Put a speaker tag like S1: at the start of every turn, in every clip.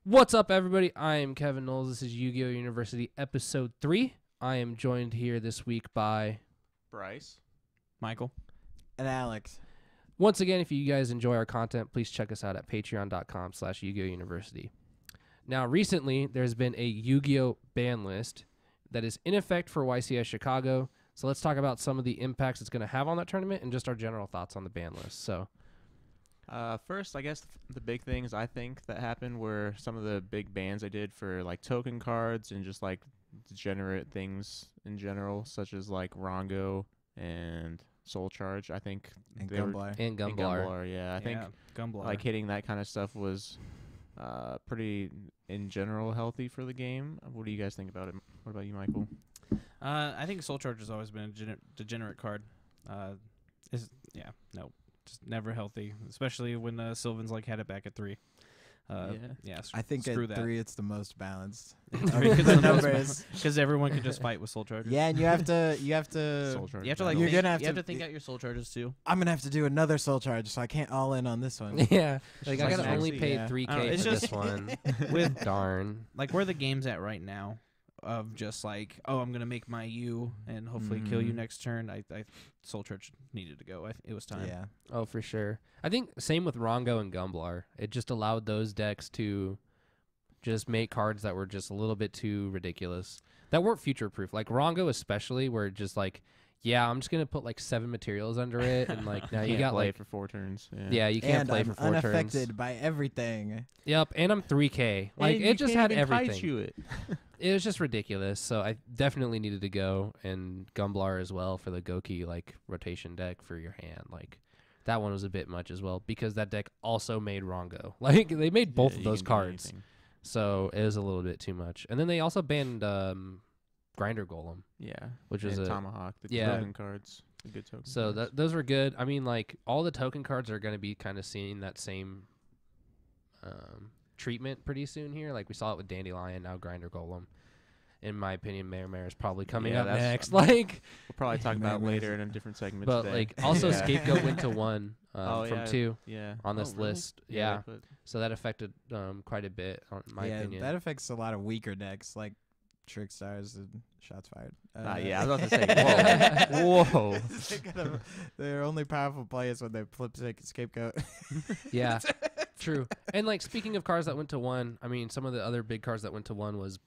S1: What's up, everybody? I am Kevin Knowles. This is YGOU University Episode 3. I am joined here this week by
S2: Bryce,
S3: Michael,
S4: and Alex.
S1: Once again, if you guys enjoy our content, please check us out at patreon.com/YGOU University. Now, recently, there's been a Yu-Gi-Oh! Ban list that is in effect for YCS Chicago. So let's talk about some of the impacts it's going to have on that tournament and just our general thoughts on the ban list. So,
S2: first, I guess the big things I think that happened were some of the big bans I did for like token cards and just like degenerate things in general, such as like Rongo and Soul Charge. I think
S4: And
S2: they were-
S4: Gumblar.
S1: and
S2: and
S1: Gumblar.
S2: Gumblar, yeah. I think
S3: Gumblar.
S2: like hitting that kind of stuff was pretty in general healthy for the game. What do you guys think about it? What about you, Michael?
S3: I think Soul Charge has always been a degenerate card. Just never healthy, especially when Sylvan's like had it back at 3.
S4: I think
S3: screw
S4: at
S3: that.
S4: 3 it's the most balanced.
S3: Because everyone can just fight with Soul Charges.
S4: Yeah, and you have to
S2: Soul Charge.
S3: You have to like
S4: You're
S3: think,
S4: gonna have
S3: you have
S4: to-
S3: to think out your Soul Charges too.
S4: I'm gonna have to do another Soul Charge, so I can't all in on this one.
S1: Yeah, like I
S2: like
S1: gotta only
S2: Maxi,
S1: pay
S4: yeah.
S1: 3K
S3: I don't know, it's
S1: for
S3: just-
S1: this one.
S3: With
S1: Darn.
S3: like where the game's at right now, of just like, oh, I'm gonna make my U and hopefully kill you
S4: Mhm.
S3: next turn. I Soul Charge needed to go. It was time.
S4: Yeah.
S1: Oh, for sure. I think same with Rongo and Gumblar. It just allowed those decks to just make cards that were just a little bit too ridiculous. That weren't future-proof. Like Rongo especially, where it just like, yeah, I'm just going to put like 7 materials under it. And like now you
S2: Can't
S1: got
S2: play
S1: like,
S2: for 4 turns.
S1: yeah, you can't
S4: And
S1: play
S4: I'm
S1: for 4
S4: unaffected
S1: turns.
S4: by everything.
S1: Yep, and I'm 3K. Like
S2: And
S1: it
S2: you
S1: just
S2: can't
S1: had
S2: even kite
S1: everything.
S2: you it.
S1: It was just ridiculous. So I definitely needed to go, and Gumblar as well for the Goki like rotation deck for your hand. Like that one was a bit much as well because that deck also made Rongo. Like they made both
S2: Yeah,
S1: of
S2: you
S1: those
S2: can do
S1: cards,
S2: anything.
S1: so it was a little bit too much. And then they also banned Grinder Golem,
S2: Yeah,
S1: which was
S2: and
S1: a
S2: Tomahawk, the
S1: yeah.
S2: token cards, the good token.
S1: so
S2: cards.
S1: those were good. I mean, like all the token cards are going to be kind of seeing that same treatment pretty soon here. Like we saw it with Dandelion, now Grinder Golem. In my opinion, Mare is probably coming
S2: Yeah,
S1: up
S2: that's-
S1: next. Like.
S2: We'll probably talk about
S4: Mare's-
S2: later in a different segment
S1: But
S2: today.
S1: like also
S2: Yeah.
S1: Scapegoat went to 1
S2: Oh,
S1: from
S2: yeah.
S1: 2
S2: yeah.
S1: on this
S2: really?
S1: list.
S2: they
S1: Yeah.
S2: put-
S1: So that affected quite a bit, in my
S4: yeah,
S1: opinion.
S4: that affects a lot of weaker decks like Trick Stars and Shots Fired.
S2: yeah, I was about to say, whoa. Whoa.
S4: They're only powerful players when they flip Scapegoat.
S1: Yeah, true. And like speaking of cards that went to 1, I mean some of the other big cards that went to 1 was,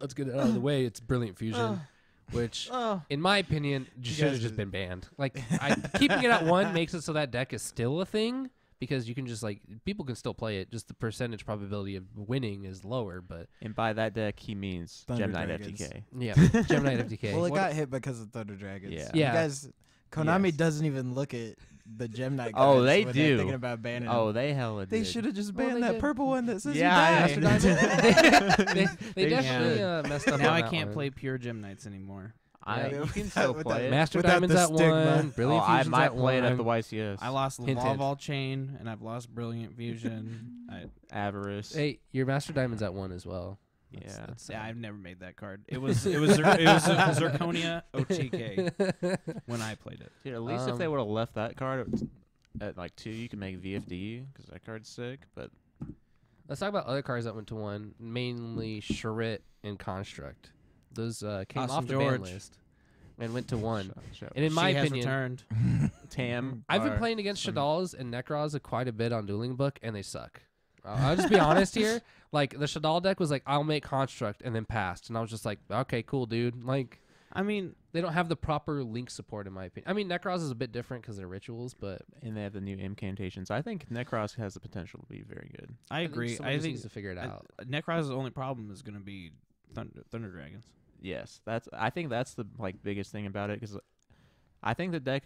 S1: let's get it out of the way. It's Brilliant Fusion, which in my opinion should have
S4: guys
S1: just been banned. Like keeping it at 1 makes it so that deck is still a thing. Because you can just like people can still play it, just the percentage probability of winning is lower. But
S2: And by that deck, he means
S4: Thunder
S2: Gemini
S4: Dragons.
S2: FTK.
S1: yeah, Gemini FTK.
S4: Well, it
S1: What-
S4: got hit because of Thunder Dragons.
S2: Yeah.
S4: You
S1: Yeah.
S4: guys, Konami
S2: Yes.
S4: doesn't even look at the Gemini cards
S2: Oh, they
S4: when
S2: do.
S4: they're thinking about banning
S2: Oh,
S4: them.
S2: they hella
S4: They
S2: did.
S4: should have just
S1: Well,
S4: banned
S1: they
S4: that
S1: did.
S4: purple one that says
S2: Yeah,
S4: you
S2: I-
S4: died.
S1: they definitely
S3: Yeah.
S1: messed up
S3: Now
S1: on
S3: I
S1: that
S3: can't
S1: one.
S3: play pure Gem Knights anymore.
S1: Yeah.
S2: You can still
S4: With
S2: play
S4: that
S2: it.
S1: Master
S4: Without
S1: Diamond's
S4: the
S1: at
S4: stigma.
S1: 1. Brilliant
S2: I
S1: Fusion's
S2: might
S1: at
S2: play it
S1: 1.
S2: at the YCS.
S3: I lost
S1: Hinted.
S3: Laval Chain and I've lost Brilliant Fusion.
S2: Avarice.
S1: Hey, your Master Diamond's at 1 as well. That's-
S2: Yeah.
S1: that's,
S3: Yeah, I've never made that card. It was Zirconia OTK when I played it.
S2: Dude, at least if they
S1: Um,
S2: would have left that card at like 2, you can make VFD because that card's sick. But
S1: Let's talk about other cards that went to 1, mainly Charette and Construct. Those came
S3: Awesome
S1: off the ban
S3: George.
S1: list and went to 1.
S2: Shut
S1: And in my
S3: she has
S1: opinion,
S3: returned.
S2: Tam.
S1: I've been
S2: are
S1: playing against
S2: some-
S1: Shadal's and Nekroz quite a bit on Dueling Book, and they suck. I'll just be honest here. Like, the Shadal deck was like, I'll make Construct, and then passed. And I was just like, okay, cool, dude. Like,
S3: I mean,
S1: they don't have the proper link support, in my opinion. I mean, Nekroz is a bit different because they're rituals, but
S2: And they have the new incantations. I think Necros has the potential to be very good.
S3: I agree.
S1: someone
S3: I
S1: just
S3: think
S1: needs to figure it out.
S3: Necroz's only problem is going to be Thunder Dragons.
S2: Yes, I think that's the like biggest thing about it because I think the deck.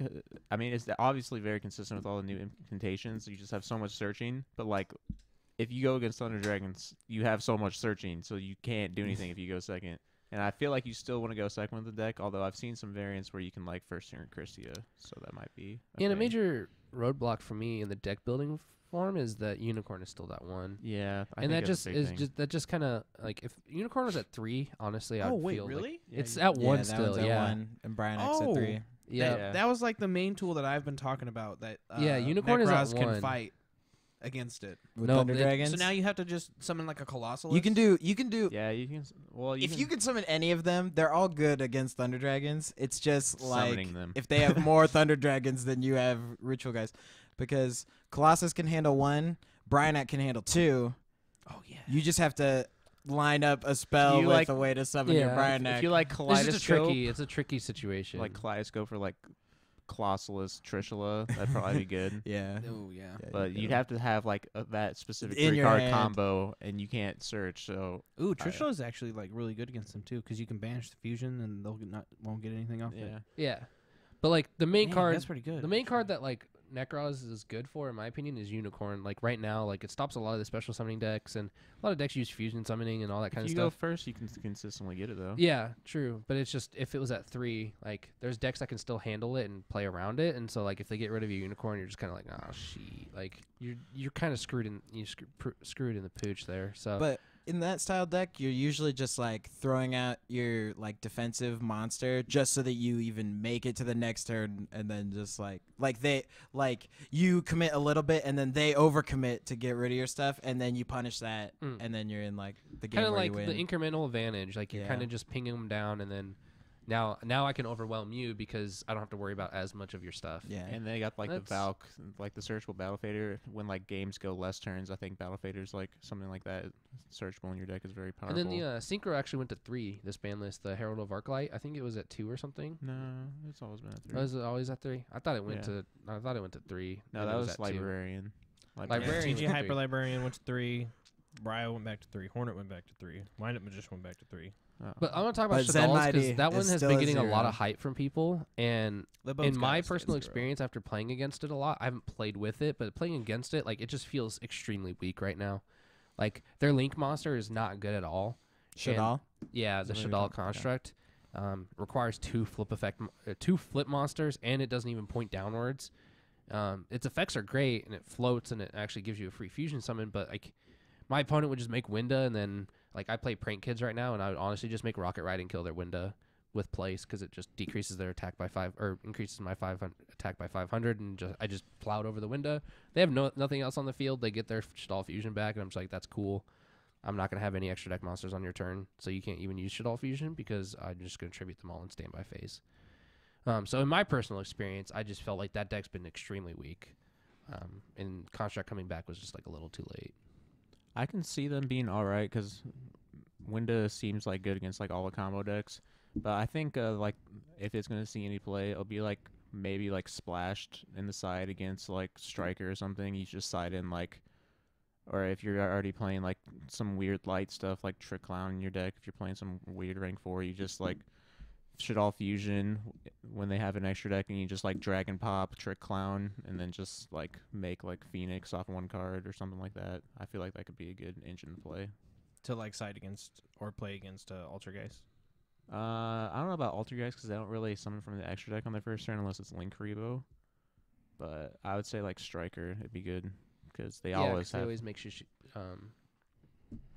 S2: I mean, it's obviously very consistent with all the new incantations. You just have so much searching, but like if you go against Thunder Dragons, you have so much searching, so you can't do anything if you go second. And I feel like you still want to go second with the deck, although I've seen some variants where you can like first turn Christia, so that might be.
S1: And a
S2: thing.
S1: major roadblock for me in the deck building form is that Unicorn is still that 1.
S2: Yeah, I
S1: And
S2: think
S1: that
S2: that's
S1: just
S2: a big
S1: is
S2: thing.
S1: just that just kind of like if Unicorn was at 3, honestly, I
S3: Oh,
S1: would
S3: wait,
S1: feel like
S3: really?
S2: Yeah,
S1: it's
S2: you-
S1: at
S4: Yeah,
S1: 1
S4: that
S1: still.
S4: one's at
S1: Yeah,
S4: 1, and Brian X
S3: Oh.
S4: at 3.
S1: yeah.
S2: Yeah.
S3: That was like the main tool that I've been talking about. That
S1: Yeah, Unicorn is at
S3: Necroz can
S1: 1.
S3: fight. against it.
S4: With
S1: No,
S4: Thunder
S1: it-
S4: Dragons.
S3: So now you have to just summon like a Colossal.
S4: you can do.
S2: Yeah, you can. Well,
S4: If you can summon any of them, they're all good against Thunder Dragons. It's just like
S2: summoning them.
S4: if they have more Thunder Dragons than you have Ritual guys, because Colossus can handle 1, Bryonac can handle 2.
S3: Oh yeah.
S4: You just have to line up a spell
S2: You
S4: with
S2: like-
S4: a way to summon your
S1: Yeah,
S4: Bryonac.
S2: If you like
S1: It's
S2: Kaleidoscope,
S1: just a tricky. It's a tricky situation.
S2: like Kaleidoscope for like Colossalus Trishula, that'd probably be good.
S4: yeah.
S3: Oh yeah.
S4: Yeah,
S2: But
S4: you
S2: you'd
S4: go.
S2: have to have like that specific
S4: In your
S2: 3-card
S4: hand.
S2: combo, and you can't search. So
S3: Ooh, Trishula is actually like really good against them too, because you can banish the fusion and won't get anything off
S2: yeah,
S3: it.
S1: yeah, but like the main
S3: Man,
S1: card,
S3: That's pretty good.
S1: the main card that like Necros is good for, in my opinion, is Unicorn. Like right now, like it stops a lot of the special summoning decks, and a lot of decks use fusion summoning and all that kind
S2: if
S1: of
S2: you go
S1: stuff.
S2: first, you can consistently get it though.
S1: Yeah, true. But it's just if it was at 3, like there's decks that can still handle it and play around it, and so like if they get rid of your Unicorn, you're just kind of like, oh shit, like you're kind of screwed in screwed in the pooch there. So
S4: But in that style deck, you're usually just like throwing out your like defensive monster just so that you even make it to the next turn, and then just like you commit a little bit and then they overcommit to get rid of your stuff, and then you punish that, and then you're in like the game
S1: kind of
S4: where
S1: like
S4: you win.
S1: the incremental advantage. Like you're
S4: Yeah.
S1: kind of just pinging them down, and then now I can overwhelm you because I don't have to worry about as much of your stuff.
S4: yeah.
S2: And they got like the
S1: That's-
S2: Valk, like the searchable Battle Fader. When like games go less turns, I think Battle Fader's like something like that. Searchable in your deck is very powerful.
S1: And then the Synchro actually went to 3. This ban list, the Herald of Arclight. I think it was at 2 or something.
S2: no, it's always been a 3.
S1: Was it always at 3? I thought it went
S2: Yeah.
S1: to. I thought it went to 3.
S2: No,
S1: and it
S2: that was
S1: at 2.
S2: Librarian.
S1: Librarian
S3: TG
S1: went to
S3: Hyper
S1: 3.
S3: Librarian went to 3. Bryo went back to 3. Hornet went back to 3. Wind Up Magician went back to 3.
S2: Oh.
S1: But I want to talk about
S4: But Zen
S1: Shadal's because
S4: Mighty
S1: that one
S4: is
S1: has
S4: still
S1: been
S4: a
S1: getting a lot
S4: 0.
S1: of hype from people. And
S3: Libo's
S1: in my
S3: gotta stay at
S1: personal
S3: 0.
S1: experience after playing against it a lot, I haven't played with it, but playing against it, like it just feels extremely weak right now. Like their Link monster is not good at all.
S4: Shadal.
S1: Yeah, the
S4: Is that what you're
S1: Shadal
S4: talking-
S1: construct requires 2 2 flip monsters, and it doesn't even point downwards. Its effects are great, and it floats, and it actually gives you a free fusion summon. But like, my opponent would just make Winda, and then like I play Prank Kids right now, and I would honestly just make Rocket Ride and kill their Winda with place because it just decreases their attack by 5 or increases my 500 attack by 500, and I just plowed over the Winda. They have nothing else on the field. They get their Shadal fusion back, and I'm just like, that's cool. I'm not gonna have any extra deck monsters on your turn, so you can't even use Shadal fusion because I'm just gonna tribute them all in standby phase. So in my personal experience, I just felt like that deck's been extremely weak, and Construct coming back was just like a little too late.
S2: I can see them being all right because Winda seems like good against like all the combo decks. But I think like if it's gonna see any play, it'll be like maybe like splashed in the side against like Striker or something. You just side in like, or if you're already playing like some weird light stuff like Trick Clown in your deck, if you're playing some weird rank 4, you just like Shadal Fusion when they have an extra deck, and you just like Dragon Pop, Trick Clown, and then just like make like Phoenix off 1 card or something like that. I feel like that could be a good engine to play.
S3: To like side against or play against Altergeist.
S2: I don't know about Altergeist because they don't really summon from the extra deck on their first turn unless it's Link Rebo. But I would say like Striker, it'd be good because they always have.
S1: make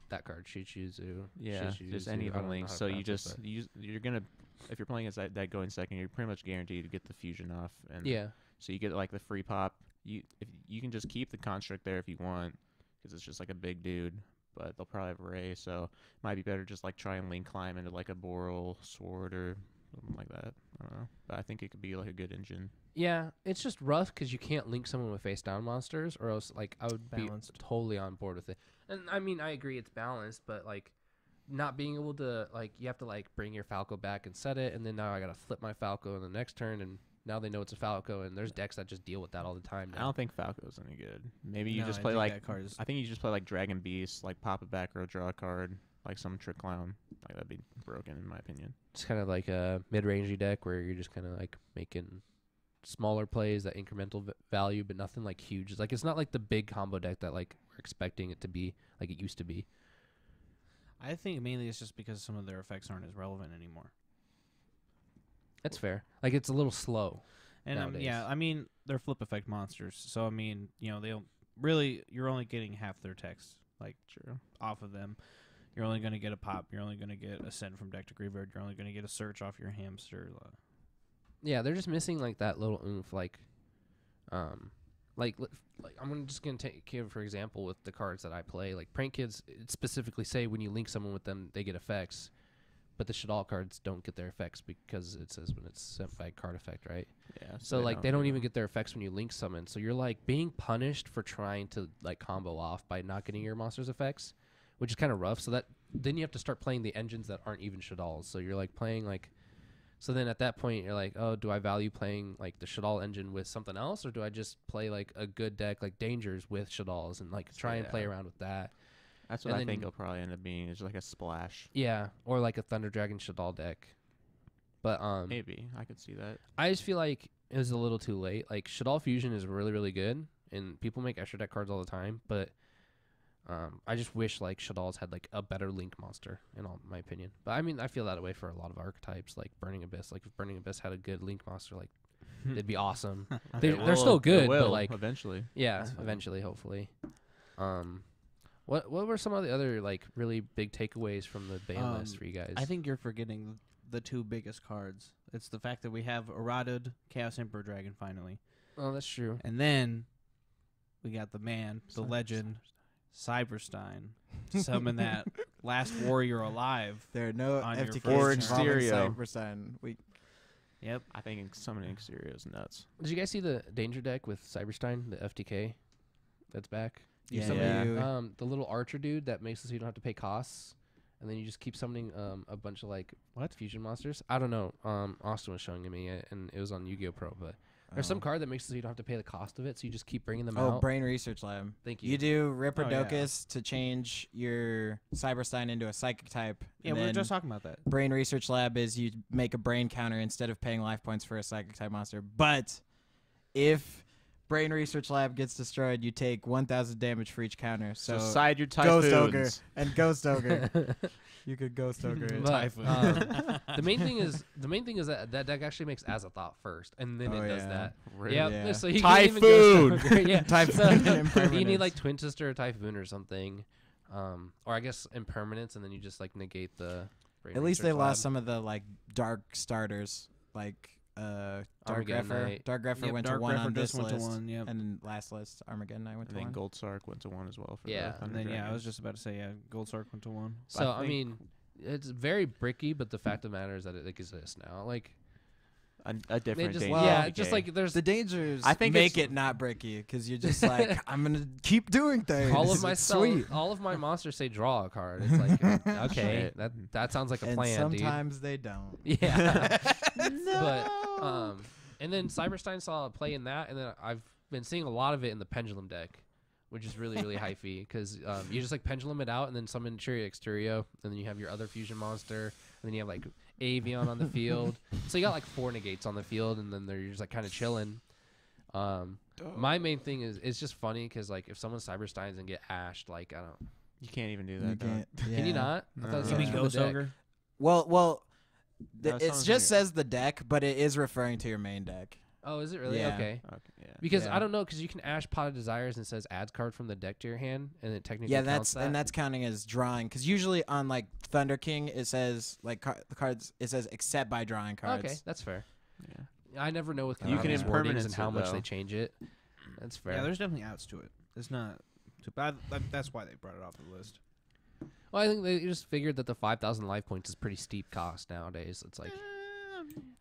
S1: that card Shichizu.
S2: Yeah, just any of the links. So you just you're gonna, if you're playing against that going second, you're pretty much guaranteed to get the fusion off, and
S1: Yeah.
S2: so you get like the free pop. If you can just keep the construct there if you want, because it's just like a big dude. But they'll probably have Ray, so it might be better just like try and link climb into like a Boral sword or something like that. I don't know, but I think it could be like a good engine.
S1: Yeah, it's just rough because you can't link someone with face down monsters, or else like I would
S3: Balanced.
S1: be totally on board with it. And I mean, I agree it's balanced, but like not being able to like you have to like bring your Falco back and set it, and then now I gotta flip my Falco in the next turn, and now they know it's a Falco, and there's decks that just deal with that all the time
S2: I
S1: now.
S2: don't think Falco's any good. Maybe you
S3: No,
S2: just
S3: I
S2: play
S3: think
S2: like
S3: that card is-
S2: I think you just play like Dragon Beast, like pop it back row, draw a card, like some Trick Clown. Like that'd be broken in my opinion.
S1: It's kind of like a mid-rangey deck where you're just kind of like making smaller plays, that incremental value, but nothing like huge. It's like it's not like the big combo deck that like we're expecting it to be, like it used to be.
S3: I think mainly it's just because some of their effects aren't as relevant anymore.
S1: That's fair. Like it's a little slow.
S3: And
S1: Nowadays.
S3: yeah, I mean they're flip effect monsters, so I mean they'll really you're only getting half their text like
S2: True.
S3: off of them. You're only going to get a pop. You're only going to get a send from deck to graveyard. You're only going to get a search off your hamster.
S1: Yeah, they're just missing like that little oomph, like like I'm just gonna take for example with the cards that I play. Like prank kids specifically say when you link someone with them, they get effects, but the Shadal cards don't get their effects because it says when it's sent by card effect, right?
S2: Yeah.
S1: So like they don't even get their effects when you link summon. So you're like being punished for trying to like combo off by not getting your monster's effects, which is kind of rough. So that then you have to start playing the engines that aren't even Shadals. So you're like playing like. So then at that point you're like, oh, do I value playing like the Shadal engine with something else, or do I just play like a good deck like Dangers with Shadals and like try and play around with that?
S2: That's what I think it'll probably end up being. Is like a splash.
S1: Yeah, or like a Thunder Dragon Shadal deck. But
S2: maybe I could see that.
S1: I just feel like it was a little too late. Like Shadal Fusion is really really good, and people make extra deck cards all the time. But I just wish like Shadal's had like a better Link monster, in all my opinion. But I mean, I feel that way for a lot of archetypes, like Burning Abyss. Like if Burning Abyss had a good Link monster, like it'd be awesome. They're still good, but like
S2: eventually.
S1: Yeah, eventually, hopefully. What were some of the other like really big takeaways from the ban list for you guys?
S3: I think you're forgetting the two biggest cards. It's the fact that we have Eroded Chaos Emperor Dragon finally.
S1: Oh, that's true.
S3: And then we got the man, the legend, Cyberstein. Summon that last warrior alive.
S4: There are no
S3: On your
S4: FTKs
S3: first
S4: involving
S2: Exterio.
S4: Cyberstein.
S3: Yep.
S2: I think summoning Exterio is nuts.
S1: Did you guys see the Danger deck with Cyberstein, the FTK that's back? You
S4: Yeah.
S1: summon, the little archer dude that makes it so you don't have to pay costs, and then you just keep summoning a bunch of like fusion monsters. I don't know. Austin was showing it me, and it was on Yu-Gi-Oh! Pro, but there's some card that makes it so you don't have to pay the cost of it, so you just keep bringing them out.
S4: Oh, Brain Research Lab.
S1: Thank you.
S4: You do Ripperdokus to change your Cyberstein into a psychic type.
S3: Yeah,
S4: and
S3: we were
S4: then
S3: just talking about that.
S4: Brain Research Lab is you make a brain counter instead of paying life points for a psychic type monster. But if Brain Research Lab gets destroyed, you take 1,000 damage for each counter. So
S2: side your
S4: Ghost Ogre
S2: typhoons.
S4: and Ghost Ogre. You could Ghost Ogre and
S1: But,
S4: Typhoon.
S1: the main thing is that deck actually makes Azathoth first, and then it does that.
S2: Really?
S1: Yeah.
S4: Yeah.
S1: So you can even Ghost Ogre. Yeah.
S4: Typhoon
S1: So
S4: and
S1: you need
S4: Impermanence.
S1: like Twin Sister or Typhoon or something, or I guess Impermanence, and then you just like negate the. Brain
S4: At least they
S1: Research
S4: lost
S1: Lab.
S4: some of the like dark starters, like Dark
S1: Armageddon
S4: Greffer.
S1: Knight.
S4: Dark Greffer
S3: Yep,
S4: went
S3: Dark
S4: to one
S3: Greffer
S4: on
S3: just
S4: this
S3: went to
S4: list,
S3: one, yep.
S4: and then last list Armageddon Knight went
S2: And
S4: to
S2: then
S4: one.
S2: Gold Sark went to one as well. For
S1: Yeah.
S2: the Thunder
S3: And then, I
S2: Dragons.
S3: was just about to say, Gold Sark went to one.
S1: So I
S2: think-
S1: mean, it's very bricky, but the fact of the matter is that it exists now. Like
S2: a
S1: they
S2: different
S1: just,
S2: danger.
S1: yeah,
S2: decay.
S1: just like there's
S4: The dangers
S2: I think
S4: make
S2: it's-
S4: it not bricky because you're just like I'm gonna keep doing things.
S1: all of my
S4: It's
S1: spells,
S4: sweet.
S1: all of my monsters say draw a card. It's like okay,
S2: Shit.
S1: that sounds like a
S4: And
S1: plan,
S4: sometimes they don't.
S1: dude. Yeah. But and then Cyberstein saw a play in that, and then I've been seeing a lot of it in the Pendulum deck, which is really really hyphy because you just like Pendulum it out and then summon Cheerio Exterio, and then you have your other fusion monster, and then you have like Avion on the field. So you got like 4 negates on the field, and then they're just like kind of chilling. My main thing is it's just funny because like if someone Cybersteins and get ashed, like I don't.
S2: You can't even do
S4: You
S2: that. dog.
S4: can't.
S1: Can you
S4: yeah.
S1: not? I thought it was
S2: No.
S3: You
S1: something
S3: mean
S1: for the
S3: Ghost
S1: deck.
S3: Ogre?
S4: Well,
S2: No,
S4: it
S2: someone's
S4: just
S2: gonna-
S4: says the deck, but it is referring to your main deck.
S1: Oh, is it really?
S4: Yeah.
S1: Okay.
S2: Okay, yeah.
S1: Because
S4: Yeah.
S1: I don't know, because you can ash Pot of Desires and it says adds card from the deck to your hand, and it technically
S4: Yeah,
S1: counts that.
S4: and that's counting as drawing because usually on like Thunder King it says like the cards it says except by drawing cards.
S1: Okay, that's fair.
S2: Yeah.
S1: I never know with
S2: You can
S1: Konami's wordings
S2: impermanence
S1: and how
S2: it,
S1: much
S2: though.
S1: they change it. That's fair.
S3: Yeah, there's definitely outs to it. It's not. But that's why they brought it off the list.
S1: well, I think they just figured that the 5,000 life points is pretty steep cost nowadays. It's like,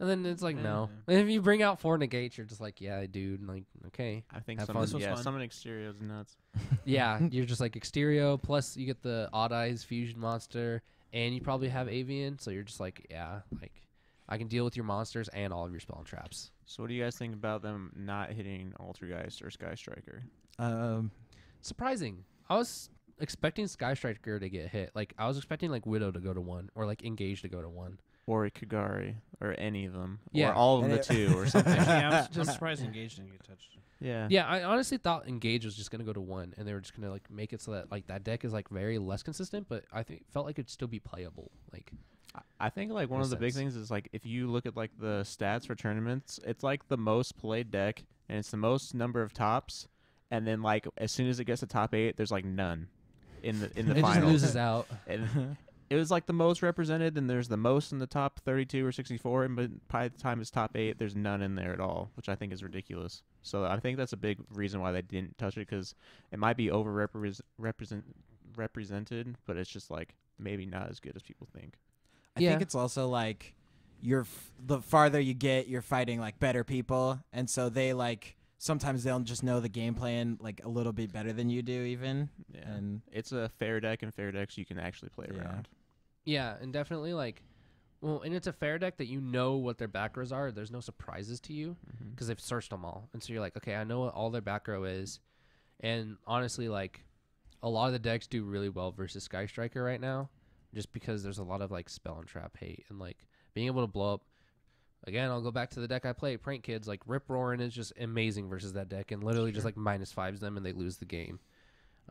S1: and then it's like no. And if you bring out 4 negates, you're just like, yeah, dude. Like, okay,
S2: I think
S1: Have
S2: some
S1: fun.
S3: This was
S2: yeah,
S3: fun.
S2: summon Exterio is nuts.
S1: yeah, you're just like Exterio. Plus, you get the Odd Eyes fusion monster, and you probably have Avian. So you're just like, yeah, like I can deal with your monsters and all of your spell and traps.
S2: So what do you guys think about them not hitting Altergeist or Sky Striker?
S1: Surprising. I was expecting Sky Striker to get hit. Like I was expecting like Widow to go to 1 or like Engage to go to 1.
S2: Or Kagari, or any of them,
S1: Yeah.
S2: or all of them
S4: And
S2: the 2, or something.
S3: Yeah, I'm surprised Engage didn't get touched.
S2: Yeah.
S1: Yeah, I honestly thought Engage was just gonna go to 1, and they were just gonna like make it so that like that deck is like very less consistent. But I think felt like it'd still be playable. Like
S2: I think like one
S1: In a
S2: of the big
S1: sense.
S2: things is like if you look at like the stats for tournaments, it's like the most played deck, and it's the most number of tops, and then like as soon as it gets to top 8, there's like none in the
S1: it just
S2: finals.
S1: loses out.
S2: And it was like the most represented, and there's the most in the top 32 or 64, and but by the time it's top 8, there's none in there at all, which I think is ridiculous. So I think that's a big reason why they didn't touch it, because it might be represented, but it's just like maybe not as good as people think.
S4: I think it's also like the farther you get, you're fighting like better people, and so they like sometimes they'll just know the game plan like a little bit better than you do even.
S2: Yeah,
S4: And
S2: it's a fair deck, and fair decks you can actually play around.
S1: Yeah, and definitely like, well, and it's a fair deck that you know what their back rows are. There's no surprises to you because they've searched them all, and so you're like, okay, I know what all their back row is, and honestly, like, a lot of the decks do really well versus Sky Striker right now, just because there's a lot of like spell and trap hate, and like being able to blow up. Again, I'll go back to the deck I play, Prank Kids. Like, Rip Roaring is just amazing versus that deck, and literally just like -5s them, and they lose the game.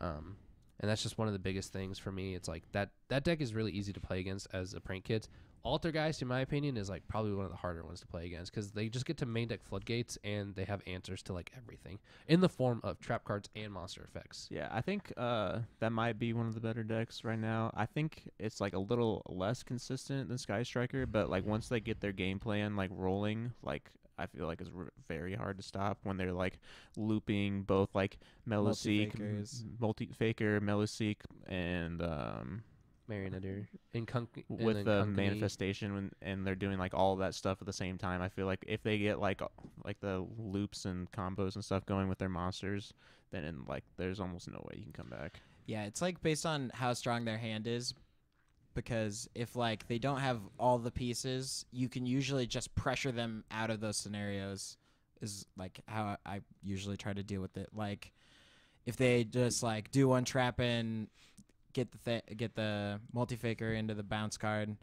S1: And that's just one of the biggest things for me. It's like that deck is really easy to play against as a Prank Kids. Altergeist, in my opinion, is like probably one of the harder ones to play against because they just get to main deck Floodgates, and they have answers to like everything in the form of trap cards and monster effects.
S2: Yeah, I think that might be one of the better decks right now. I think it's like a little less consistent than Sky Striker, but like once they get their game plan like rolling, like I feel like it's very hard to stop when they're like looping both like Meloseek, Multi-Faker, Meloseek, and
S1: Marionetter
S2: with the manifestation, and they're doing like all of that stuff at the same time. I feel like if they get like the loops and combos and stuff going with their monsters, then like there's almost no way you can come back.
S4: yeah, it's like based on how strong their hand is, because if like they don't have all the pieces, you can usually just pressure them out of those scenarios. Is like how I usually try to deal with it. Like if they just like do one trap and get the multi-faker into the bounce card,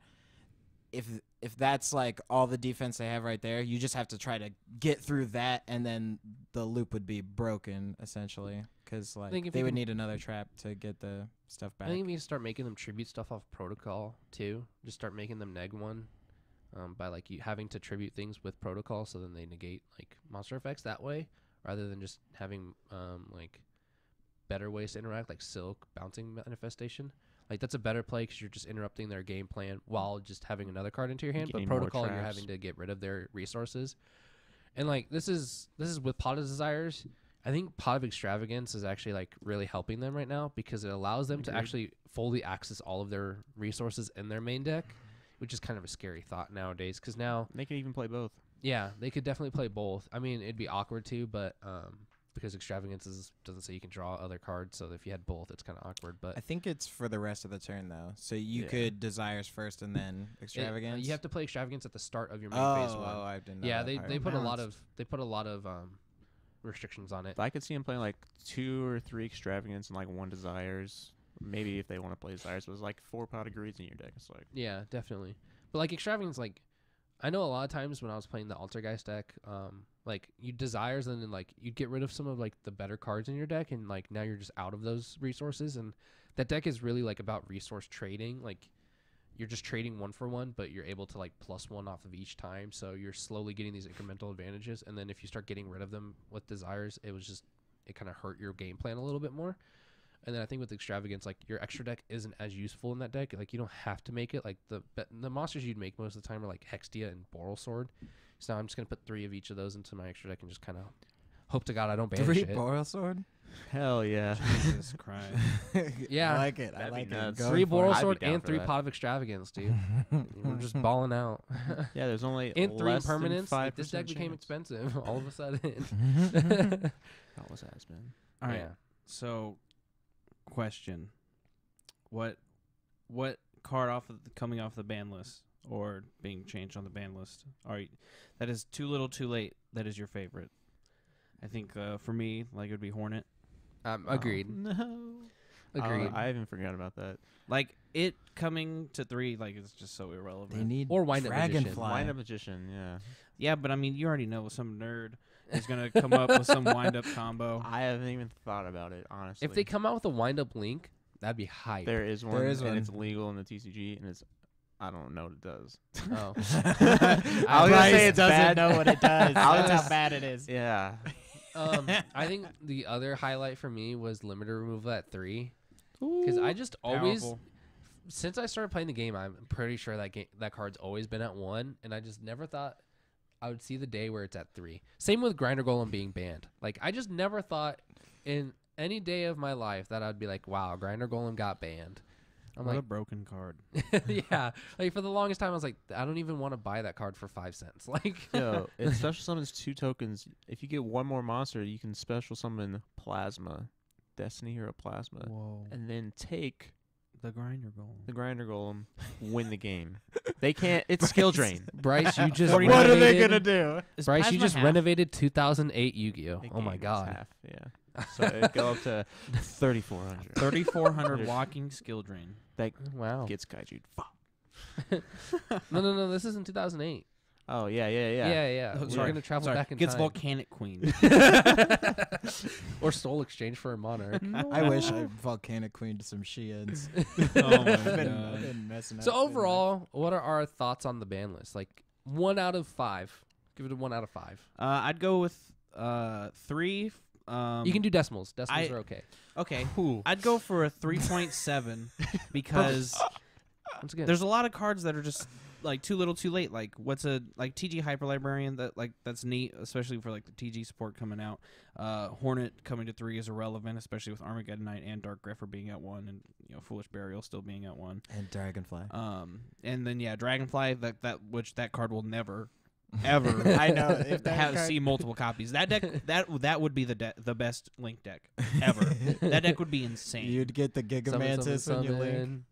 S4: if that's like all the defense they have right there, you just have to try to get through that, and then the loop would be broken essentially, because like they would need another trap to get the stuff back.
S1: I think we can start making them tribute stuff off protocol too. Just start making them neg one by like you having to tribute things with protocol, so then they negate like monster effects that way, rather than just having like better ways to interact, like Silk bouncing manifestation. Like that's a better play because you're just interrupting their game plan while just having another card into your hand. But protocol, you're having to get rid of their resources. And like this is with Pot of Desires. I think Pot of Extravagance is actually like really helping them right now because it allows them to actually fully access all of their resources in their main deck, which is kind of a scary thought nowadays. Because now
S2: they can even play both.
S1: Yeah, they could definitely play both. I mean, it'd be awkward too, but because Extravagance doesn't say you can draw other cards, so if you had both, it's kind of awkward. But
S4: I think it's for the rest of the turn though, so you could Desires first and then Extravagance.
S1: You have to play Extravagance at the start of your main phase one.
S4: Oh, I didn't know.
S1: Yeah,
S4: that
S1: they put a lot of restrictions on it.
S2: But I could see them playing like 2 or 3 Extravagance and like 1 Desires. Maybe if they want to play Desires, but it's like 4 Pot of Greeds in your deck. It's like
S1: yeah, definitely. But like Extravagance, like I know a lot of times when I was playing the Altergeist deck, like you Desires and then like you'd get rid of some of like the better cards in your deck, and like now you're just out of those resources, and that deck is really like about resource trading. Like you're just trading 1 for 1, but you're able to like +1 off of each time, so you're slowly getting these incremental advantages. And then if you start getting rid of them with Desires, it kind of hurt your game plan a little bit more. And then I think with Extravagance, like your extra deck isn't as useful in that deck. Like you don't have to make it. Like the monsters you'd make most of the time are like Hextia and Boral Sword. So now I'm just gonna put 3 of each of those into my extra deck and just kind of hope to God I don't banish
S4: 3
S1: it.
S4: Boral Sword.
S2: hell yeah.
S3: Jesus Christ.
S1: Yeah,
S4: I like it.
S2: That'd
S4: I
S2: be
S4: like
S2: nuts.
S4: it.
S1: 3 Boral
S2: I'd be
S1: Sword
S2: down
S1: and
S2: for
S1: 3
S2: that.
S1: Pot of Extravagance, dude. We're just balling out.
S2: Yeah, there's only
S1: And 3
S2: less than
S1: impermanents. Like,
S2: 5%
S1: this deck became
S2: chance.
S1: expensive all of a sudden.
S2: Always has been.
S3: All right.
S1: Yeah.
S3: So, question: What card coming off the ban list or being changed on the ban list that is too little, too late? That is your favorite? I think for me, like it would be Hornet.
S1: Agreed.
S2: No.
S1: Agreed.
S2: I even forgot about that.
S3: Like it coming to 3, like it's just so irrelevant.
S4: They need
S1: Or Wind Up Magician.
S4: Dragonfly.
S2: Wind Up Magician, yeah.
S3: Yeah, but I mean, you already know some nerd is gonna come up with some wind up combo.
S2: I haven't even thought about it, honestly.
S1: If they come out with a Wind Up Link, that'd be hype.
S2: There is one,
S4: is
S2: and
S4: one.
S2: it's legal in the TCG, and I don't know what it does.
S1: Oh.
S2: I was gonna say
S4: Bryce
S2: it's
S4: doesn't
S2: bad.
S4: know what it does.
S2: I was
S4: That's how
S2: just-
S4: bad it is.
S2: Yeah.
S1: I think the other highlight for me was limiter removal at 3. Because I just always,
S3: Powerful.
S1: since I started playing the game, I'm pretty sure that card's always been at 1, and I just never thought I would see the day where it's at 3. Same with Grinder Golem being banned. Like, I just never thought in any day of my life that I'd be like, wow, Grinder Golem got banned. I'm
S3: what a
S1: like,
S3: broken card.
S1: yeah. Like, for the longest time, I was like, I don't even want to buy that card for 5 cents. Like,
S2: Yo, it special summons 2 tokens. If you get one more monster, you can special summon Plasma, Destiny Hero Plasma,
S3: Whoa.
S2: and then take
S3: The Grinder Golem.
S2: the Grinder Golem, win the game. They can't. It's skill drain.
S1: Bryce, you just
S4: What are they
S1: renovated-
S4: gonna do?
S3: Is
S1: Bryce, you
S3: Plasma
S1: just
S3: half?
S1: renovated 2008 Yu-Gi-Oh.
S2: The
S1: Oh my
S2: game is
S1: god.
S2: half, yeah. So it'd go up to 3,400.
S3: 3,400 walking skill drain.
S2: That
S1: Wow.
S2: gets Kaiju.
S1: No. This isn't 2008.
S2: Oh yeah.
S1: Yeah.
S3: Oh,
S1: We're
S3: sorry.
S1: gonna travel
S3: Sorry.
S1: back in
S3: Gets
S1: time.
S3: Volcanic Queen.
S1: Or Soul Exchange for a Monarch.
S4: I wish I Volcanic Queen to some Shians.
S3: Oh my
S4: I've
S3: god.
S4: been messing
S1: So
S4: up.
S1: overall, what are our thoughts on the ban list? Like 1 out of 5. Give it a 1 out of 5.
S3: I'd go with 3.
S1: You can do decimals. Decimals
S3: I-
S1: are okay.
S3: Okay. I'd go for a 3.7 because
S1: Once again,
S3: there's a lot of cards that are just like too little, too late. Like what's a TG Hyper Librarian that's neat, especially for like the TG support coming out. Hornet coming to 3 is irrelevant, especially with Armageddon Knight and Dark Griffer being at 1, and Foolish Burial still being at 1.
S4: And Dragonfly.
S3: And then Dragonfly that card will never ever
S4: I know. If that
S3: have
S4: card-
S3: see multiple copies. That deck that would be the best Link deck ever. That deck would be insane.
S4: You'd get the Gigamantis when you link.
S1: summon.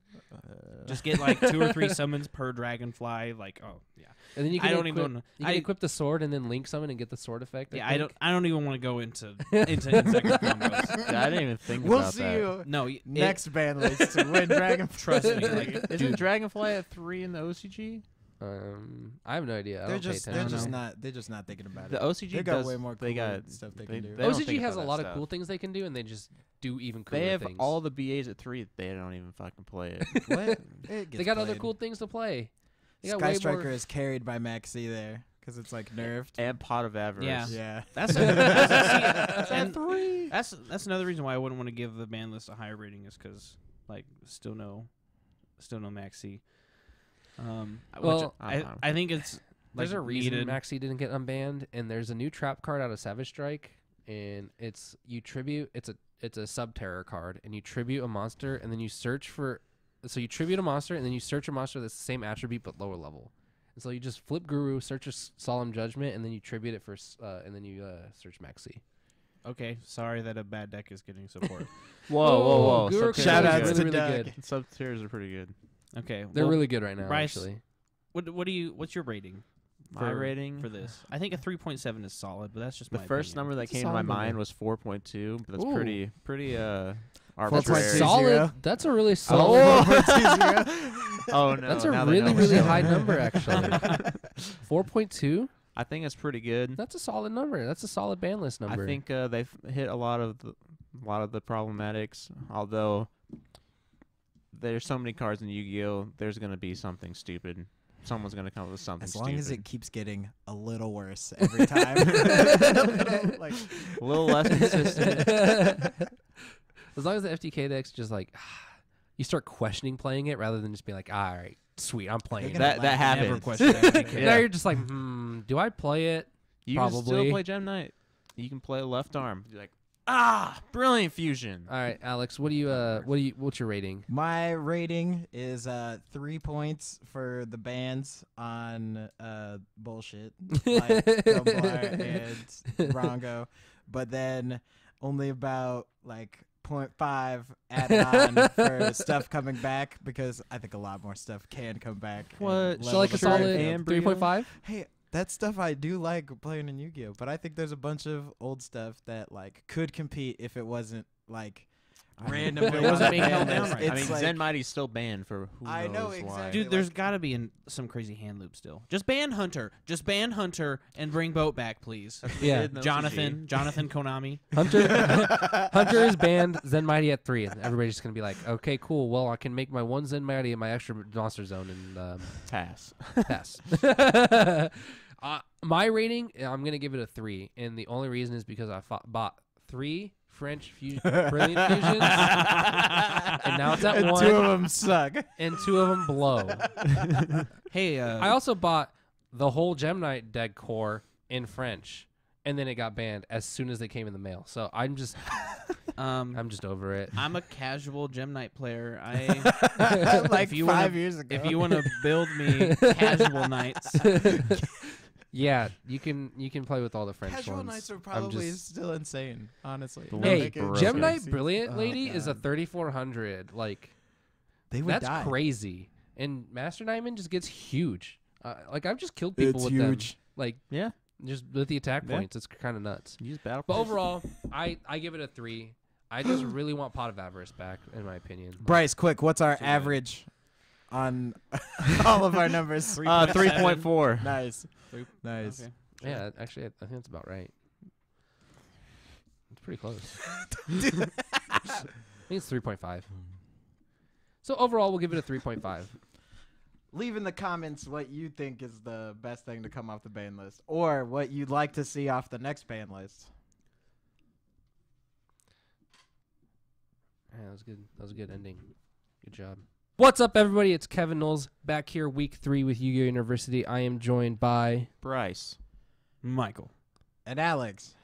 S3: Just get like 2 or 3 summons per Dragonfly. Like, oh yeah.
S1: And then you can
S3: I don't
S1: equip,
S3: even.
S1: you can equip the sword and then link summon and get the sword effect.
S3: Yeah,
S1: think.
S3: I don't even want to go into insect combos.
S2: I didn't even think
S4: We'll
S2: about
S4: see
S2: that.
S4: you
S3: No,
S4: next ban list to win Dragonfly.
S3: Trust me, like,
S2: Isn't Dragonfly at 3 in the OCG?
S1: I have no idea. I
S4: They're
S1: don't pay
S4: just
S1: attention.
S4: they're just not thinking about
S2: The
S4: it.
S2: OCG
S4: They got
S2: does.
S4: way more
S2: they
S4: cool
S2: got
S4: stuff they
S2: they-
S4: can do.
S2: they don't
S1: OCG
S2: think
S1: has a
S2: about
S1: lot
S2: that
S1: of cool
S2: stuff.
S1: things they can do, and they just do even cooler
S2: They have
S1: things.
S2: all the BAs at 3. They don't even fucking play it.
S4: What? It
S1: They
S4: gets
S1: got other
S4: played.
S1: cool things to play. They got
S4: Sky
S1: way
S4: Striker
S1: more.
S4: is carried by Maxi there because it's like nerfed.
S2: And Pot of Avarice.
S3: Yeah.
S4: Yeah.
S3: That's another reason why I wouldn't want to give the ban list a higher rating is because like still no Maxi.
S1: Well,
S3: I think it's
S1: There's
S3: like
S1: a reason
S3: needed.
S1: Maxi didn't get unbanned, and there's a new trap card out of Savage Strike, and it's you tribute. It's a sub terror card, and you tribute a monster, and then you search for. So you tribute a monster, and then you search a monster that's the same attribute but lower level. And so you just flip Guru, search a Solemn Judgment, and then you tribute it for, and then you search Maxi.
S3: Okay, sorry that a bad deck is getting support.
S2: Whoa.
S1: Guru
S2: Sub-tiers
S4: Shout
S2: are
S4: outs
S2: good.
S1: really,
S4: to
S1: really
S4: Doug.
S1: good.
S2: Sub-tiers are pretty good.
S3: Okay,
S1: They're
S3: well,
S1: really good right now,
S3: Bryce,
S1: actually.
S3: what's your rating?
S2: My rating
S3: for this, I think a 3.7 is solid, but that's just
S2: The
S3: my
S2: first
S3: opinion.
S2: number that
S1: That's a
S2: came to my
S1: solid number.
S2: mind was 4.2, but that's
S1: Ooh.
S2: pretty
S1: That's
S2: arbitrary.
S1: a
S4: 4.20.
S1: solid. That's a really solid.
S2: Oh no,
S1: That's a
S2: now they
S1: really,
S2: know.
S1: really high number, actually. 4.2.
S2: I think it's pretty good.
S1: That's a solid number. That's a solid ban list number.
S2: I think they've hit a lot of the problematics. Although there's so many cards in Yu-Gi-Oh, there's gonna be something stupid. Someone's gonna come up with something
S4: As
S2: stupid.
S4: long as it keeps getting a little worse every time. Like,
S2: a little less consistent.
S1: As long as the FTK deck's just like, you start questioning playing it rather than just being like, all right, sweet, I'm playing
S4: They're
S1: it.
S4: gonna
S2: That
S4: laugh.
S3: Never
S2: happens.
S3: question that.
S2: Yeah.
S1: Now you're just like, do I play it?
S2: You can
S1: Probably.
S2: still play Gem Knight. You can play left arm. You're like, brilliant fusion.
S1: All right, Alex, what's your rating?
S4: my rating is 3 points for the bans on bullshit like Dumblar and Rongo, but then only about like 0.5 added on for stuff coming back because I think a lot more stuff can come back. and
S2: What?
S1: So
S4: level
S1: like a
S4: the playing
S1: solid
S4: field.
S1: 3.5?
S4: Hey, that stuff I do like playing in Yu-Gi-Oh, but I think there's a bunch of old stuff that like could compete if it wasn't like random.
S3: It wasn't being held down right.
S2: I mean,
S4: like,
S2: Zen Mighty's still banned for who
S4: I
S2: knows
S4: know,
S2: why.
S4: exactly.
S3: Dude, there's
S4: like-
S3: got to be some crazy hand loop still. Just ban Hunter. Just ban Hunter and bring Boat back, please.
S1: Yeah.
S2: Did no
S3: Jonathan Konami.
S1: Hunter is banned. Zen Mighty at 3. And everybody's just going to be like, okay, cool. Well, I can make my one Zen Mighty and my extra monster zone and
S2: Pass.
S1: pass. My rating, I'm going to give it a 3. And the only reason is because I bought 3 French Brilliant Fusions, and now it's at
S4: And
S1: one.
S4: 2 of them suck.
S1: And 2 of them blow.
S3: Hey,
S1: I also bought the whole Gemini deck core in French, and then it got banned as soon as they came in the mail. So I'm just over it.
S3: I'm a casual Gem Knight player. I
S4: Like
S3: if you
S4: 5
S3: wanna,
S4: years ago.
S3: If you want to build me casual knights,
S1: Yeah, you can play with all the French
S4: Casual
S1: ones.
S4: Knights are
S1: I'm
S4: probably
S1: just-
S4: still insane, honestly.
S2: The
S1: Hey,
S2: Like it-
S1: Gemini
S2: broken.
S1: Brilliant
S4: Oh,
S1: Lady is a
S4: God.
S1: 3400. Like
S4: They would
S1: that's
S4: die.
S1: crazy. And Master Diamond just gets huge. Like I've just killed people
S4: It's
S1: with
S4: huge.
S1: them. Like
S2: Yeah.
S1: just with the attack
S2: Yeah.
S1: points, it's kind of nuts.
S2: Use battle.
S1: But overall, I give it a 3. I just really want Pot of Avarice back, in my opinion. Like,
S4: Bryce, quick, what's our
S3: So good.
S4: average on all of our numbers?
S2: 3.4.
S4: Nice. Nice.
S3: Okay.
S1: yeah, actually, I think that's about right. It's pretty close. I think it's 3.5. So overall, we'll give it a 3.5.
S4: Leave in the comments what you think is the best thing to come off the ban list, or what you'd like to see off the next ban list.
S1: Yeah, that was good. That was a good ending. Good job. What's up, everybody? It's Kevin Knowles back here, week 3 with YGOU University. I am joined by...
S2: Bryce.
S3: Michael.
S4: And Alex.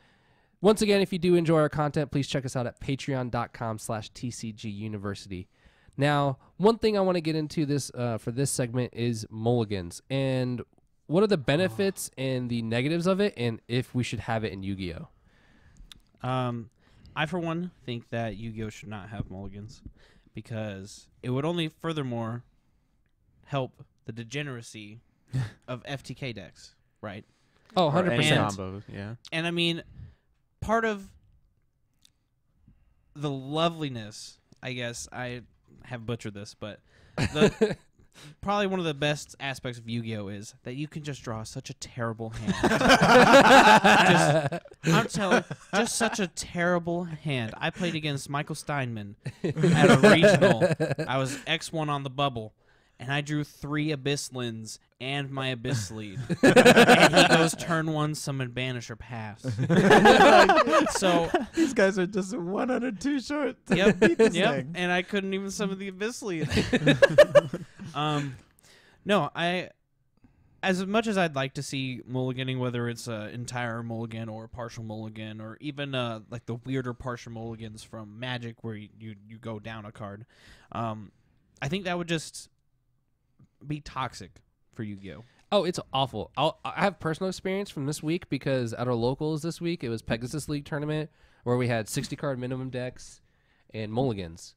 S1: Once again, if you do enjoy our content, please check us out at patreon.com/TCGUniversity. Now, one thing I want to get into this for this segment is Mulligans. And what are the benefits and the negatives of it, and if we should have it in Yu-Gi-Oh?
S3: I, for one, think that Yu-Gi-Oh should not have mulligans because it would only furthermore help the degeneracy of FTK decks, right?
S1: Oh,
S2: Or any
S1: 100%.
S2: combos. Yeah.
S3: And I mean, part of the loveliness, I guess, I have butchered this, but the, probably one of the best aspects of Yu-Gi-Oh is that you can just draw such a terrible hand. I'm telling, just such a terrible hand. I played against Michael Steinman at a regional. I was X1 on the bubble, and I drew 3 Abysslands and my Abyss lead. And he goes turn 1, summon Banisher, pass. So
S4: These guys are just 102 short to
S3: Yep,
S4: beat this
S3: yep.
S4: thing.
S3: And I couldn't even summon the Abyss lead. No, as much as I'd like to see mulliganing, whether it's an entire mulligan or a partial mulligan, or even like the weirder partial mulligans from Magic where you go down a card, I think that would just be toxic for Yu-Gi-Oh.
S1: Oh, it's awful. I have personal experience from this week because at our locals this week, it was Pegasus League tournament where we had 60-card minimum decks and mulligans.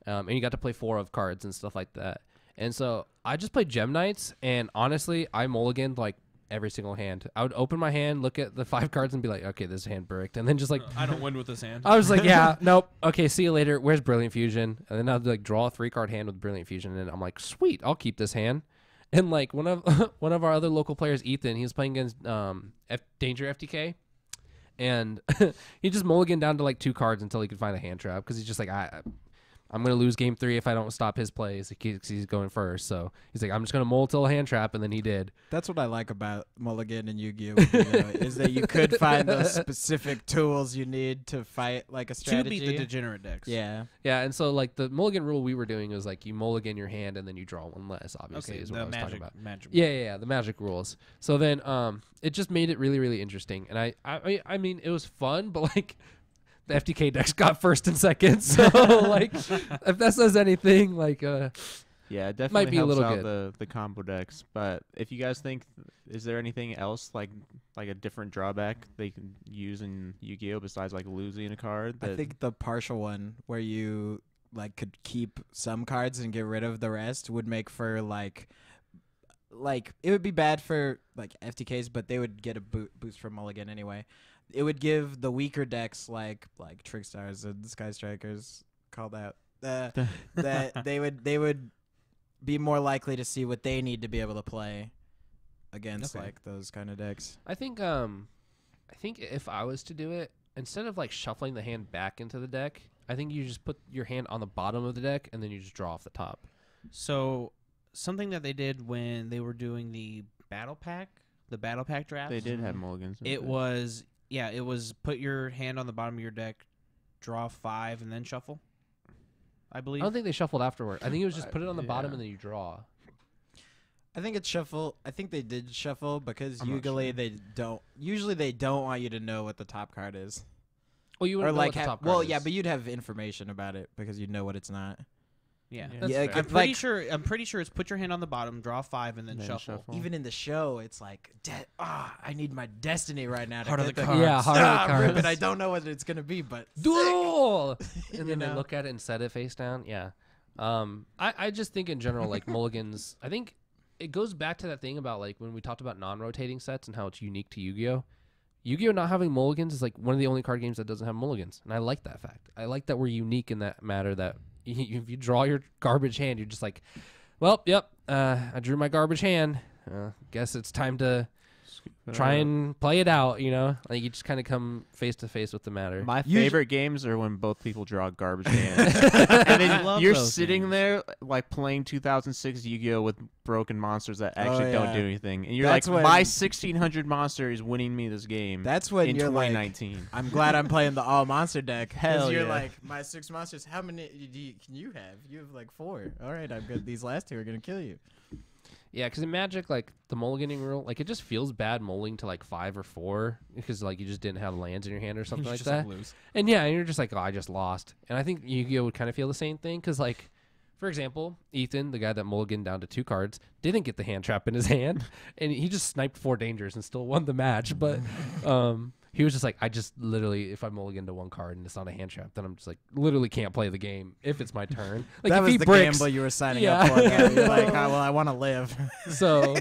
S1: And you got to play 4 of cards and stuff like that. And so I just played Gem Knights, and honestly, I mulliganed like every single hand. I would open my hand, look at the 5 cards, and be like, okay, this hand bricked. And then just like,
S3: I don't win with this hand.
S1: I was like, yeah, nope. Okay, see you later. Where's Brilliant Fusion? And then I'd like draw a 3-card hand with Brilliant Fusion, and I'm like, sweet, I'll keep this hand. And like one of our other local players, Ethan, he was playing against Danger FTK, and he just mulliganed down to like 2 cards until he could find a hand trap because he's just like, I'm going to lose game 3 if I don't stop his plays. He's going first. So he's like, I'm just going to mull till a hand trap, and then he did.
S4: That's what I like about Mulligan and Yu-Gi-Oh! Is that you could find those specific tools you need to fight like a
S3: To
S4: strategy.
S3: beat the degenerate decks.
S4: Yeah.
S1: Yeah, and so like the mulligan rule we were doing was like you mulligan your hand and then you draw 1 less, obviously,
S3: Okay,
S1: is what
S3: the
S1: I was talking
S3: magic,
S1: about.
S3: magic.
S1: Yeah, the magic rules. So then it just made it really, really interesting. And I mean, it was fun, but like the FTK decks got first and second. So like if that says anything, like
S2: Yeah, it definitely
S1: Might be a
S2: helps
S1: little
S2: out
S1: good.
S2: the combo decks. But if you guys think, is there anything else like a different drawback they can use in Yu-Gi-Oh besides like losing a card?
S4: I think the partial one where you like could keep some cards and get rid of the rest would make for like it would be bad for like FTKs, but they would get a boost from Mulligan anyway. It would give the weaker decks like Trickstars and Sky Strikers called out that they would be more likely to see what they need to be able to play against
S3: Okay.
S4: like those kind of decks.
S1: I think if I was to do it, instead of like shuffling the hand back into the deck, I think you just put your hand on the bottom of the deck and then you just draw off the top.
S3: So something that they did when they were doing the battle pack drafts.
S2: they did have mulligans.
S3: It was put your hand on the bottom of your deck, draw 5 and then shuffle. I
S1: I
S3: believe.
S1: don't think they shuffled afterward. I think it was just put it on the bottom
S2: Yeah.
S1: and then you draw.
S4: I think it's shuffle. I think they did shuffle because
S2: I'm not
S4: usually
S2: sure.
S4: they don't. Usually they don't want you to know what the top card is,
S1: Well, you
S4: or
S1: wouldn't know
S4: like
S1: what the
S4: have.
S1: top
S4: Well,
S1: card
S4: yeah,
S1: is.
S4: but you'd have information about it because you'd know what it's not.
S3: yeah.
S2: Yeah.
S1: That's
S4: Yeah,
S1: fair.
S3: I'm pretty sure. I'm pretty sure it's put your hand on the bottom, draw 5, and then
S2: Then
S3: shuffle.
S2: shuffle.
S4: Even in the show, it's like, I need my destiny right now. To
S3: Heart of
S4: get
S3: the
S4: the
S3: cards.
S1: Yeah, heart of the
S4: rip
S1: cards.
S4: it. I don't know what it's gonna be, but
S1: Duel! And
S4: You
S1: then they
S4: know?
S1: look at it and set it face down. Yeah. I just think in general, like mulligans, I think it goes back to that thing about like when we talked about non-rotating sets and how it's unique to Yu-Gi-Oh! Yu-Gi-Oh! Not having mulligans is like one of the only card games that doesn't have mulligans. And I like that fact. I like that we're unique in that matter that if you draw your garbage hand, you're just like, well, yep, I drew my garbage hand. Guess it's time to try and play it out, you know? Like you just kind of come face to face with the matter.
S2: My
S4: Usually-
S2: favorite games are when both people draw garbage hands, and
S3: I
S2: then
S3: love
S2: you're
S3: those
S2: sitting
S3: games.
S2: there like playing 2006 Yu-Gi-Oh with broken monsters that actually
S4: yeah.
S2: don't do anything, and you're
S4: That's
S2: like,
S4: when-
S2: my 1600 monster is winning me this game.
S4: that's when
S2: in
S4: you're like,
S2: 2019.
S4: I'm glad I'm playing the all monster deck. 'Cause
S2: Hell
S4: you're
S2: yeah.
S4: like, my 6 monsters. How many can you have? You have like 4. All right, I'm good. These last 2 are gonna kill you.
S1: Yeah, because in Magic, like the mulliganing rule, like it just feels bad mulling to like 5 or 4 because like you just didn't have lands in your hand or something
S3: You
S1: like
S3: just,
S1: that.
S3: lose.
S1: And yeah, and you're just like, oh, I just lost. And I think Yu-Gi-Oh would kind of feel the same thing because like, for example, Ethan, the guy that mulliganed down to 2 cards, didn't get the hand trap in his hand, and he just sniped 4 dangers and still won the match. But he was just like, I just literally, if I mulligan to 1 card and it's not a hand trap, then I'm just like, literally can't play the game if it's my turn. Like
S4: that
S1: if
S4: was
S1: he
S4: the
S1: bricks,
S4: gamble you were signing
S1: Yeah.
S4: up for. Though. You're like, oh, well, I want to live.
S1: So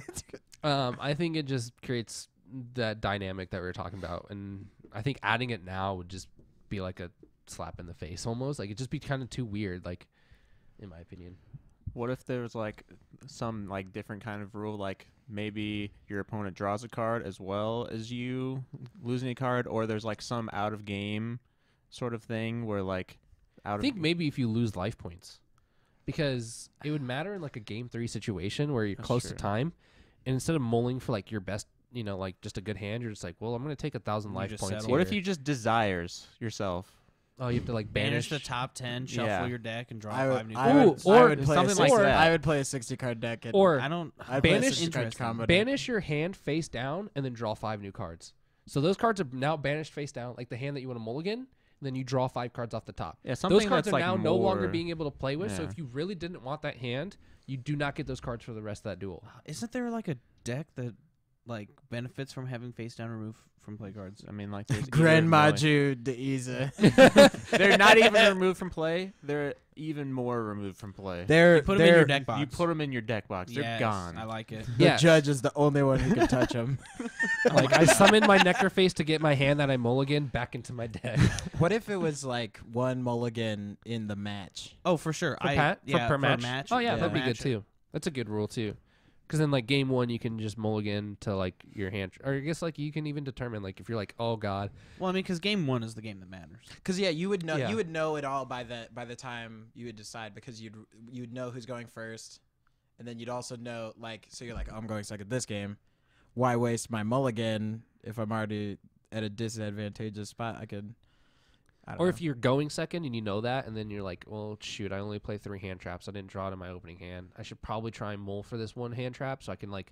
S1: I think it just creates that dynamic that we were talking about, and I think adding it now would just be like a slap in the face almost. Like it'd just be kind of too weird, like in my opinion.
S2: What if there was like some like different kind of rule, like maybe your opponent draws a card as well as you losing a card, or there's like some out of game sort of thing where like
S1: I think maybe if you lose life points, because it would matter in like a game 3 situation where you're
S2: That's
S1: close
S2: true.
S1: to time, and instead of mulling for like your best, you know, like just a good hand, you're just like, well, I'm gonna take 1,000
S3: You
S1: life
S3: just
S1: points.
S3: settle.
S2: What if
S1: here.
S2: you just desires yourself?
S1: Oh, you have to like
S3: Banish
S1: banish
S3: the top 10, shuffle
S2: Yeah.
S3: your deck, and draw
S4: I
S3: 5
S4: would,
S3: new
S4: I
S3: cards.
S4: would, I
S1: Or
S4: would play
S2: something
S4: a
S2: like
S4: 60,
S2: that.
S4: I would play a 60 card deck. And
S1: Or
S3: I don't.
S4: I'd play a
S1: banish-
S4: 60 card
S3: Interesting.
S4: combo deck.
S1: banish your hand face down and then draw 5 new cards. So those cards are now banished face down, like the hand that you want to mulligan, and then you draw 5 cards off the top.
S2: Yeah, something
S1: Those cards
S2: that's
S1: are
S2: like
S1: now no longer
S2: more-
S1: being able to play with. So
S2: Yeah.
S1: if you really didn't want that hand, you do not get those cards for the rest of that duel.
S3: Isn't there like a deck that like benefits from having face down remove from play cards?
S2: I mean, like there's
S4: Grand
S2: either
S4: Maju Deiza.
S2: They're not even removed from play. They're even more removed from play.
S4: They're,
S3: You put them in your
S4: they're-
S3: deck box.
S2: You put them in your deck box. They're
S3: Yes,
S2: gone.
S3: I like it.
S4: The
S1: Yeah.
S4: judge is the only one who can touch them.
S1: Like I summon my Necroface to get my hand that I mulligan back into my deck.
S4: What if it was like 1 mulligan in the match?
S3: Oh, for sure.
S1: Per
S3: a
S1: match. Oh yeah,
S3: per
S1: that'd be good
S3: match.
S1: too. That's a good rule too. Because then like game 1, you can just mulligan to like your hand, or I guess like you can even determine like if you're like, oh god,
S3: Well, I mean, because game 1 is the game that matters.
S4: Because you would know
S1: Yeah.
S4: you would know it all by the time you would decide, because you'd know who's going first, and then you'd also know, like, so you're like, oh, I'm going second this game. Why waste my mulligan if I'm already at a disadvantageous spot? I don't
S1: or
S4: know.
S1: if you're going second and you know that, and then you're like, well, shoot, I only play 3 hand traps. I didn't draw it in my opening hand. I should probably try and mull for this 1 hand trap so I can like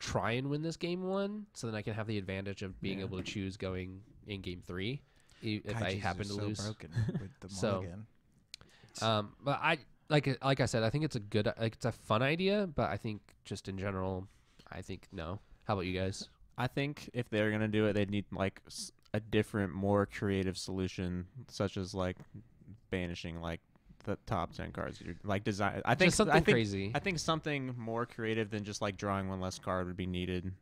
S1: try and win this game 1, so then I can have the advantage of being able to choose going in game 3 if I
S4: Kaiju's
S1: happen
S4: are
S1: to
S4: so
S1: lose.
S4: broken with the
S1: So,
S4: mulligan.
S1: But I like I said, I think it's a good, like it's a fun idea, but I think just in general, I think no. How about you guys?
S2: I think if they're gonna do it, they'd need like a different, more creative solution, such as like banishing like the top 10 cards. Like design. I think
S1: Just something
S2: I think,
S1: crazy.
S2: I think something more creative than just like drawing 1 less card would be needed.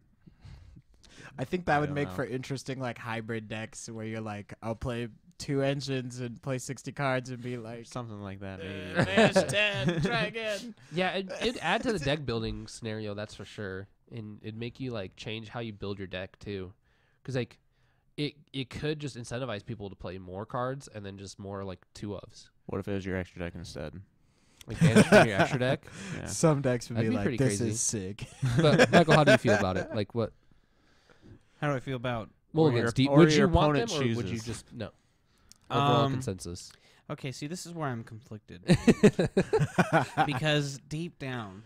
S4: I think that
S2: I
S4: would
S2: don't
S4: make
S2: know.
S4: for interesting like hybrid decks where you're like, I'll play 2 engines and play 60 cards and be like,
S2: Something like that. Maybe.
S4: banish 10, try again.
S1: Yeah, it'd add to the deck building scenario, that's for sure, and it'd make you like change how you build your deck too, because like it could just incentivize people to play more cards and then just more like 2-ofs,
S2: What if it was your extra deck instead?
S1: like banish from your extra deck.
S2: Yeah.
S4: Some decks would
S1: That'd
S4: be
S1: be pretty
S4: like, this
S1: crazy.
S4: is sick.
S1: But Michael, how do you feel about it? Like what
S3: How do I feel about?
S1: mulligans?
S2: your- or
S1: Would
S2: your
S1: you want them,
S2: opponent
S1: or would you
S2: chooses.
S1: just no? overall consensus.
S3: Okay, see, this is where I'm conflicted. Because deep down,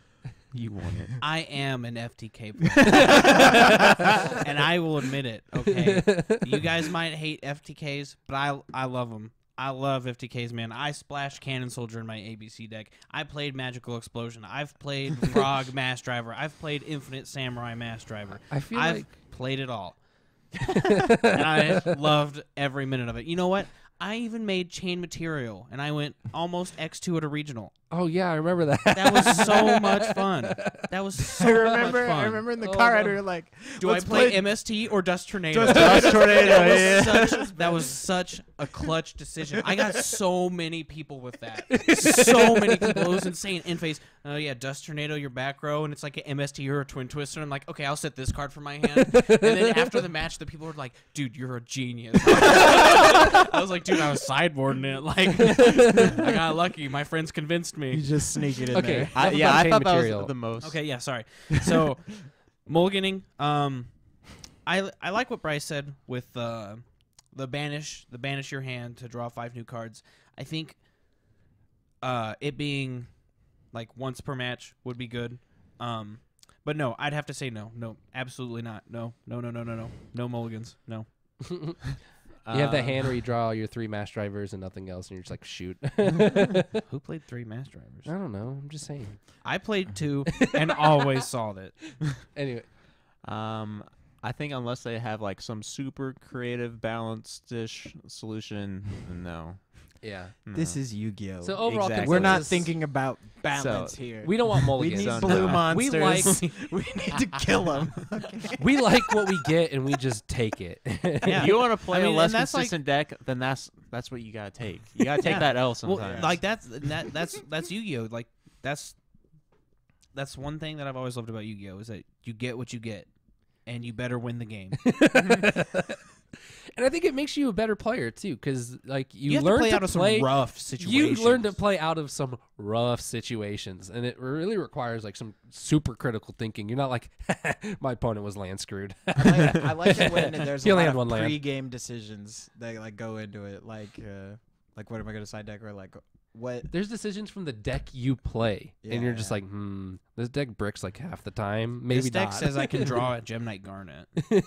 S2: You want it.
S3: I am an FTK player. And I will admit it, okay? You guys might hate FTKs, but I love them. I love FTKs, man. I splashed Cannon Soldier in my ABC deck. I played Magical Explosion. I've played Frog Mass Driver. I've played Infinite Samurai Mass Driver.
S1: I feel
S3: I've
S1: like
S3: played it all. And I loved every minute of it. You know what? I even made Chain Material, and I went almost X2 at a regional.
S1: oh yeah, I remember that.
S3: That was so much fun. That was so much fun.
S4: I remember in the
S1: Oh,
S4: car
S1: no.
S4: ride, we were like,
S3: Do I
S4: let's
S3: play MST or Dust Tornado?
S4: Dust Tornado,
S3: That was such a clutch decision. I got so many people with that. So many people. It was insane. In face. Oh yeah, Dust Tornado, your back row, and it's like an MST or a Twin Twister. I'm like, okay, I'll set this card for my hand. And then after the match, the people were like, dude, you're a genius. I was like, dude, I was sideboarding it. Like, I got lucky. My friends convinced me.
S4: You just sneak it in
S1: Okay.
S4: there.
S1: Enough
S2: Yeah,
S1: about
S2: I
S1: chain
S2: thought that
S1: material.
S2: was the most.
S3: Okay, yeah, sorry. So, mulliganing. I like what Bryce said with the banish your hand to draw 5 new cards. I think it being like once per match would be good. But no, I'd have to say no, absolutely not. No mulligans, no.
S1: You have that hand where you draw your 3 mass drivers and nothing else, and you're just like, shoot.
S3: Who played 3 mass drivers?
S1: I don't know. I'm just saying.
S3: I played 2 and always solved it.
S1: Anyway,
S2: I think unless they have like some super creative balanced-ish solution, no.
S1: yeah.
S4: This is Yu-Gi-Oh.
S1: So overall,
S2: Exactly.
S4: We're not
S1: consensus-
S4: thinking about balance here.
S1: We don't want
S4: We
S1: mulligans.
S4: need
S2: So
S4: blue
S2: no.
S4: monsters.
S1: We like-
S4: we need to kill them. Okay.
S1: We like what we get, and we just take it.
S3: Yeah.
S2: If you want to play
S3: I mean,
S2: a less
S3: and that's like-
S2: consistent deck, then that's what you gotta take. You gotta take
S3: Yeah.
S2: that L
S3: Well,
S2: sometimes.
S3: like that's Yu-Gi-Oh. Like that's one thing that I've always loved about Yu-Gi-Oh is that you get what you get, and you better win the game.
S1: And I think it makes you a better player too, because like you
S3: have
S1: learn
S3: to play
S1: to
S3: out of
S1: play.
S3: some rough situations.
S1: You learn to play out of some rough situations, and it really requires like some super critical thinking. You're not like, my opponent was land screwed.
S4: I like it when there's
S1: He
S4: a
S1: only
S4: lot
S1: had
S4: of
S1: one land.
S4: pre-game decisions that like go into it. Like what am I going to side deck, or like what?
S1: There's decisions from the deck you play, and you're just
S4: Yeah.
S1: like, this deck bricks like half the time. Maybe
S3: This deck
S1: not.
S3: says I can draw a Gem Knight Garnet.
S1: You're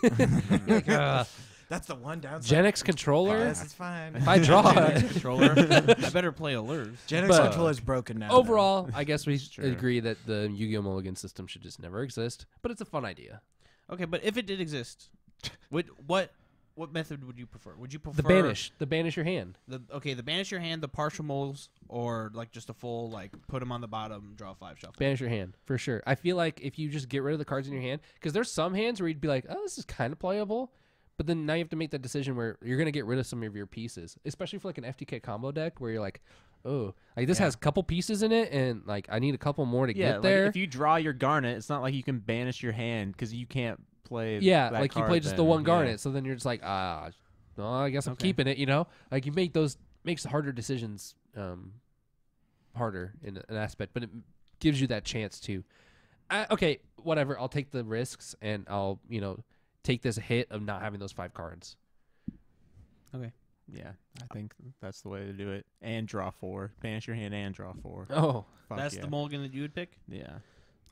S1: like,
S4: That's the one downside.
S1: Gen X controller.
S4: Yes, it's fine.
S1: If I draw
S3: Gen X
S1: it.
S3: controller. I better play Alert.
S4: Gen X
S1: But-
S4: controller's broken now.
S1: Overall, I guess we
S2: Sure.
S1: agree that the Yu-Gi-Oh! Mulligan system should just never exist, but it's a fun idea.
S3: Okay, but if it did exist, what method would you prefer? Would you prefer
S1: The banish your hand.
S3: the banish your hand, the partial moles, or like just a full like put them on the bottom, draw 5 shuffle?
S1: Banish your hand, for sure. I feel like if you just get rid of the cards in your hand, because there's some hands where you'd be like, oh, this is kind of playable, but then now you have to make that decision where you're going to get rid of some of your pieces, especially for like an FTK combo deck where you're like, oh, like this has a couple pieces in it, and like I need a couple more to
S2: yeah,
S1: get there.
S2: like if you draw your Garnet, it's not like you can banish your hand because you can't play.
S1: Yeah,
S2: that
S1: like you
S2: card
S1: play just the
S2: then.
S1: one
S2: Yeah.
S1: Garnet, so then you're just like, well, I guess I'm
S3: Okay.
S1: keeping it. You know, like you make those makes harder decisions harder in an aspect, but it gives you that chance to. Okay, whatever. I'll take the risks, and I'll take this hit of not having those 5 cards.
S2: Yeah, I think that's the way to do it. And draw 4. Banish your hand and draw 4.
S1: Oh,
S2: Fuck
S3: That's
S2: yeah.
S3: the mulligan that you would pick.
S2: Yeah.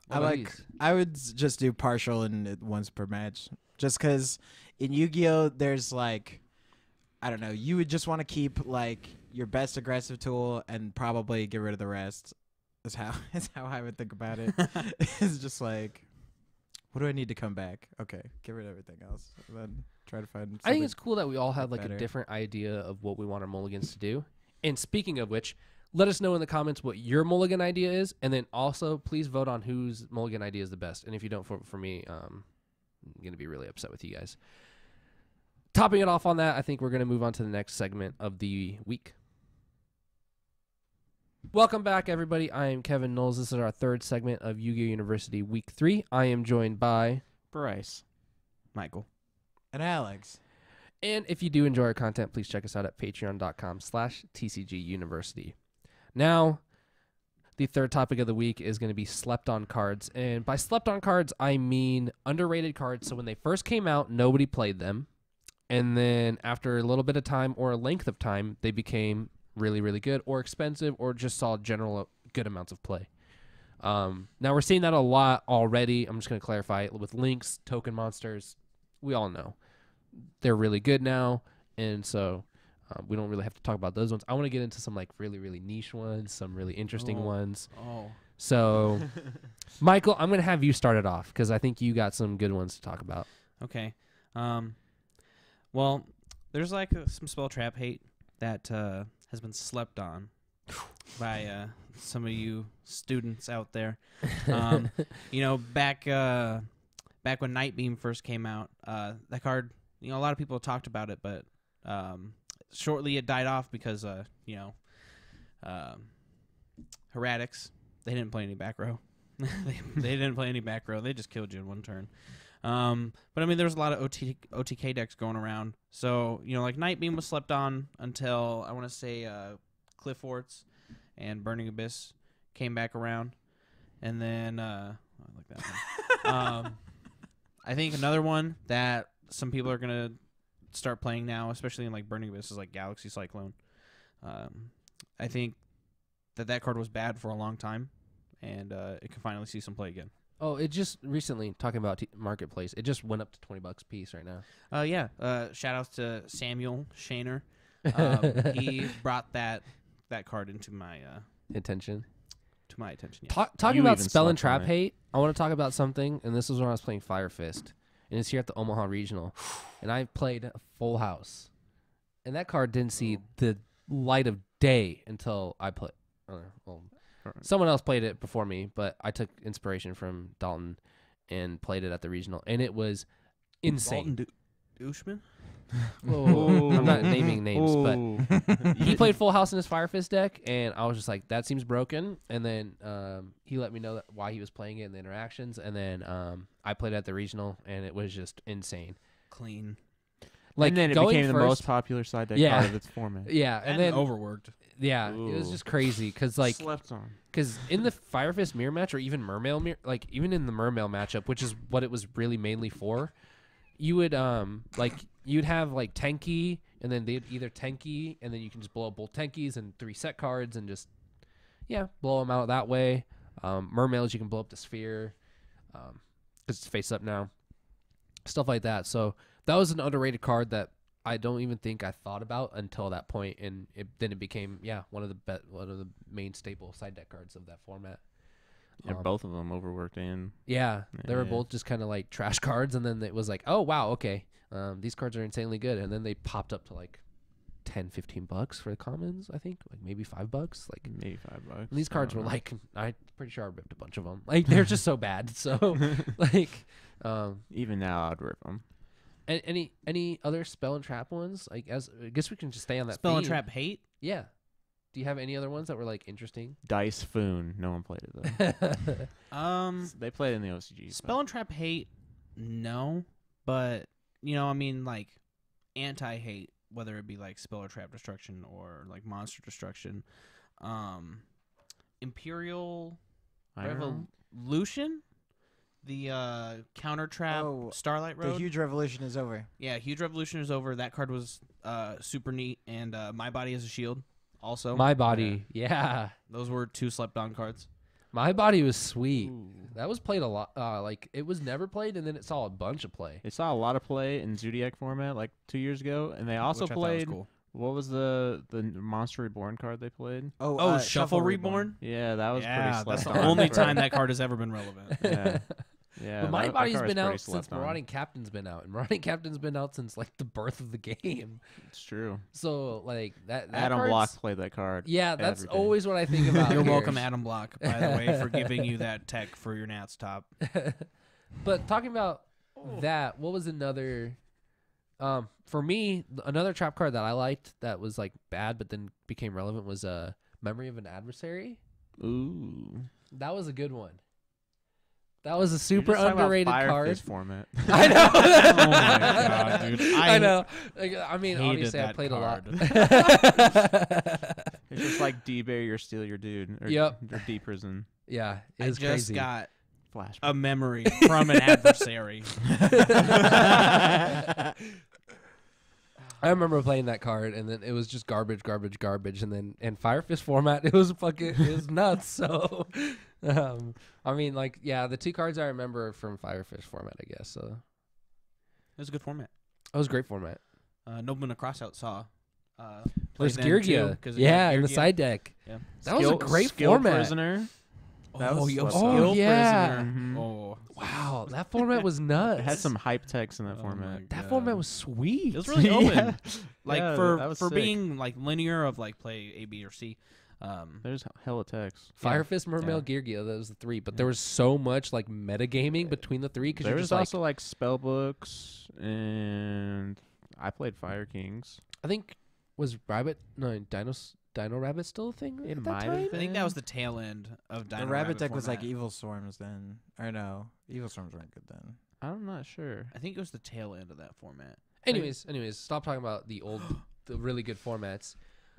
S1: what
S4: I
S1: about
S4: like.
S1: these?
S4: I would just do partial and once per match, just because in Yu-Gi-Oh there's like, I don't know. You would just want to keep like your best aggressive tool and probably get rid of the rest. Is how I would think about it. It's just like, what do I need to come back? Okay, get rid of everything else, and then try to find.
S1: I think
S4: something-
S1: it's cool that we all have like a
S4: better.
S1: different idea of what we want our mulligans to do. And speaking of which, let us know in the comments what your mulligan idea is, and then also please vote on whose mulligan idea is the best. And if you don't vote for me, I'm gonna be really upset with you guys. Topping it off on that, I think we're gonna move on to the next segment of the week. Welcome back, everybody. I am Kevin Knowles. This is our 3rd segment of Yu-Gi-Oh! University Week 3. I am joined by,
S2: Bryce.
S3: Michael.
S4: And Alex.
S1: and if you do enjoy our content, please check us out at patreon.com/TCGUniversity. Now, the 3rd topic of the week is going to be slept on cards. And by slept on cards, I mean underrated cards. So when they first came out, nobody played them. And then after a little bit of time or a length of time, they became really, really good or expensive or just saw general good amounts of play. Now we're seeing that a lot already. I'm just going to clarify it with links, token monsters. We all know they're really good now. And so we don't really have to talk about those ones. I want to get into some like really, really niche ones, some really interesting ones.
S3: Oh.
S1: So Michael, I'm going to have you start it off because I think you got some good ones to talk about.
S3: Okay. Well, there's like some spell trap hate that has been slept on by some of you students out there. You know, back when Nightbeam first came out, that card, you know, a lot of people talked about it, but shortly it died off because Heretics, they didn't play any back row. they didn't play any back row. They just killed you in one turn. But I mean, there's a lot of OTK decks going around. So, you know, like Nightbeam was slept on until I want to say Cliff Forts and Burning Abyss came back around. And then I like that one. I think another one that some people are going to start playing now, especially in like Burning Abyss, is like Galaxy Cyclone. I think that card was bad for a long time, and it can finally see some play again.
S1: Oh, it just recently, talking about Marketplace, it just went up to $20 a piece right now.
S3: Yeah. Shout outs to Samuel Shaner. He brought that card into my
S1: Attention.
S3: to my attention. Yes.
S1: Talking
S2: You
S1: about
S2: even
S1: spell and
S2: slept on
S1: trap
S2: it.
S1: hate, I want to talk about something, and this was when I was playing Fire Fist, and it's here at the Omaha Regional, and I played a full house, and that card didn't see the light of day until I put. Someone else played it before me, but I took inspiration from Dalton and played it at the regional, and it was insane.
S3: Dalton Douchman?
S1: I'm not naming names, but he played full house in his Fire Fist deck, and I was just like, that seems broken. And then he let me know why he was playing it in the interactions, and then I played it at the regional, and it was just insane.
S3: Clean.
S1: Like,
S2: and then it
S1: going
S2: became the
S1: first-
S2: most popular side deck
S1: Yeah.
S2: card of its format.
S1: Yeah, and then
S3: overworked.
S1: yeah, it was
S2: Ooh.
S1: just crazy because like
S2: Slept on.
S1: because in the Fire Fist mirror match or even Mermail like even in the Mermail matchup, which is what it was really mainly for, you would you'd have like Tenki, and then they'd either Tenki, and then you can just blow up both Tenkis and 3 set cards and just blow them out that way. Mermails, you can blow up the sphere because it's face up now, stuff like that. So that was an underrated card that I don't even think I thought about until that point, and then it became one of the main staple side deck cards of that format.
S2: Yeah, both of them overworked in.
S1: Yeah, they were
S2: Yeah.
S1: both just kind of like trash cards, and then it was like, oh wow, okay, these cards are insanely good, and then they popped up to like $10-15 for the commons. I think like maybe $5. Like
S2: Maybe $5.
S1: and these
S2: I
S1: cards
S2: don't
S1: were
S2: know.
S1: like, I'm pretty sure I ripped a bunch of them. Like they're just so bad. So like,
S2: Even now, I'd rip them.
S1: any other spell and trap ones? I guess we can just stay on that
S3: Spell and
S1: theme.
S3: trap hate?
S1: Yeah. Do you have any other ones that were like interesting?
S2: Dice Foon. No one played it though. They played it in the OCG.
S3: Spell and trap hate, no. But, you know, I mean, like, anti-hate, whether it be, like, spell or trap destruction or, like, monster destruction. Imperial Revolution? The counter trap Starlight Road?
S4: The Huge Revolution is over.
S3: Yeah, Huge Revolution is over. That card was super neat. And My Body as a Shield also.
S1: My Body. Yeah.
S3: Those were 2 slept-on cards.
S1: My Body was sweet.
S2: Ooh.
S1: That was played a lot. Like it was never played, and then it saw a bunch of play.
S2: They saw a lot of play in Zodiac format like 2 years ago, and they also
S3: which I thought was
S2: played.
S3: cool.
S2: What was the Monster Reborn card they played?
S3: Oh, Shuffle Reborn?
S2: Yeah, that was pretty
S3: Yeah,
S2: slept
S3: that's
S2: on.
S3: the only
S2: for-
S3: time that card has ever been relevant.
S2: Yeah, yeah.
S1: But My
S2: that
S1: Body's
S2: card's
S1: been
S2: pretty
S1: out since
S2: slept on.
S1: Marauding Captain's been out, and Marauding Captain's been out since like the birth of the game.
S2: It's true.
S1: So like that
S2: Adam
S1: card's-
S2: Block played that card.
S1: Yeah, that's
S2: every day.
S1: always what I think about.
S3: You're
S1: here.
S3: welcome, Adam Block, by the way, for giving you that tech for your Nats top.
S1: But talking about that, what was another? For me, another trap card that I liked that was like bad, but then became relevant was Memory of an Adversary.
S2: Ooh.
S1: That was a good one. That was a
S2: You're
S1: super
S2: just talking about
S1: underrated
S2: Fire
S1: card.
S2: Fist format.
S1: I know.
S3: Oh my God, dude.
S1: I know. Like, I mean,
S3: hated
S1: obviously, I
S3: that
S1: played
S3: card.
S1: a lot.
S2: It's just like D-Bury or Steal Your Dude. Or,
S1: Yep.
S2: Or D-Prison.
S1: Yeah, it
S3: I
S1: was
S3: just
S1: crazy.
S3: got
S2: Flashback.
S3: a memory from an adversary.
S1: I remember playing that card, and then it was just garbage, garbage, garbage, and then in Fire Fist format, it was nuts. So, I mean, like, yeah, the 2 cards I remember from Fire Fist format, I guess. So,
S3: It was a good format.
S1: it was a great format.
S3: Nobuna Crossout saw.
S1: There's
S3: played then too,
S1: Georgia,
S3: 'cause
S1: yeah, in the
S3: Georgia.
S1: side deck.
S3: Yeah.
S1: That was a great
S2: Skill
S1: format.
S2: Prisoner. That was
S3: yo,
S2: what-
S3: Skill
S1: yeah.
S3: Prisoner.
S2: Mhm.
S3: Oh,
S1: Wow, that format was nuts.
S2: It had some hype text in that
S3: Oh
S2: format.
S3: my
S1: That
S3: God.
S1: format was sweet.
S3: It was really
S2: Yeah.
S3: open. Like
S2: Yeah,
S3: for
S2: that was
S3: for
S2: sick.
S3: being like linear of like play A, B, or C.
S2: There's hella text.
S1: Fire Fist, Mermail,
S3: Yeah.
S1: Geargia, that was the 3. But
S3: Yeah.
S1: there was so much like metagaming between the 3 because
S2: There
S1: you're
S2: was
S1: just like,
S2: also like spell books, and I played Fire Kings.
S1: I think was Dino Rabbit still a thing
S2: It
S1: at that
S2: might
S1: time?
S2: have
S3: I think that was the tail end of
S4: The
S3: Dino
S4: rabbit deck was like
S3: format.
S4: Evil Swarms then. Or no, Evil Swarms weren't good then.
S2: I'm not sure.
S3: I think it was the tail end of that format.
S1: Anyways, stop talking about the really good formats.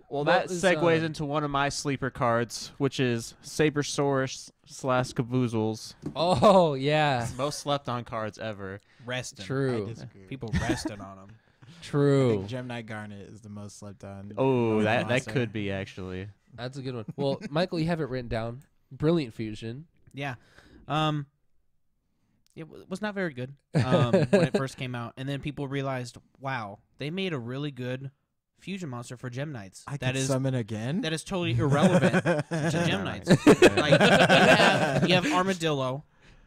S2: Well,
S1: What
S2: that
S1: was,
S2: segues into one of my sleeper cards, which is Sabersaurus / Caboozles.
S1: Oh yeah,
S2: Most slept on cards ever.
S3: Resting.
S1: true,
S4: I disagree.
S3: People resting on them.
S4: I
S1: true.
S4: think Gemini Garnet is the most slept on.
S2: Oh, that
S4: monster.
S2: could be actually.
S1: That's a good one. Well, Michael, you have it written down. Brilliant Fusion.
S3: Yeah. It was not very good when it first came out, and then people realized, wow, they made a really good fusion monster for Gem Knights.
S4: I
S3: that
S4: could
S3: is
S4: summon again.
S3: that is totally irrelevant to Gem Knights. Like you have Armadillo,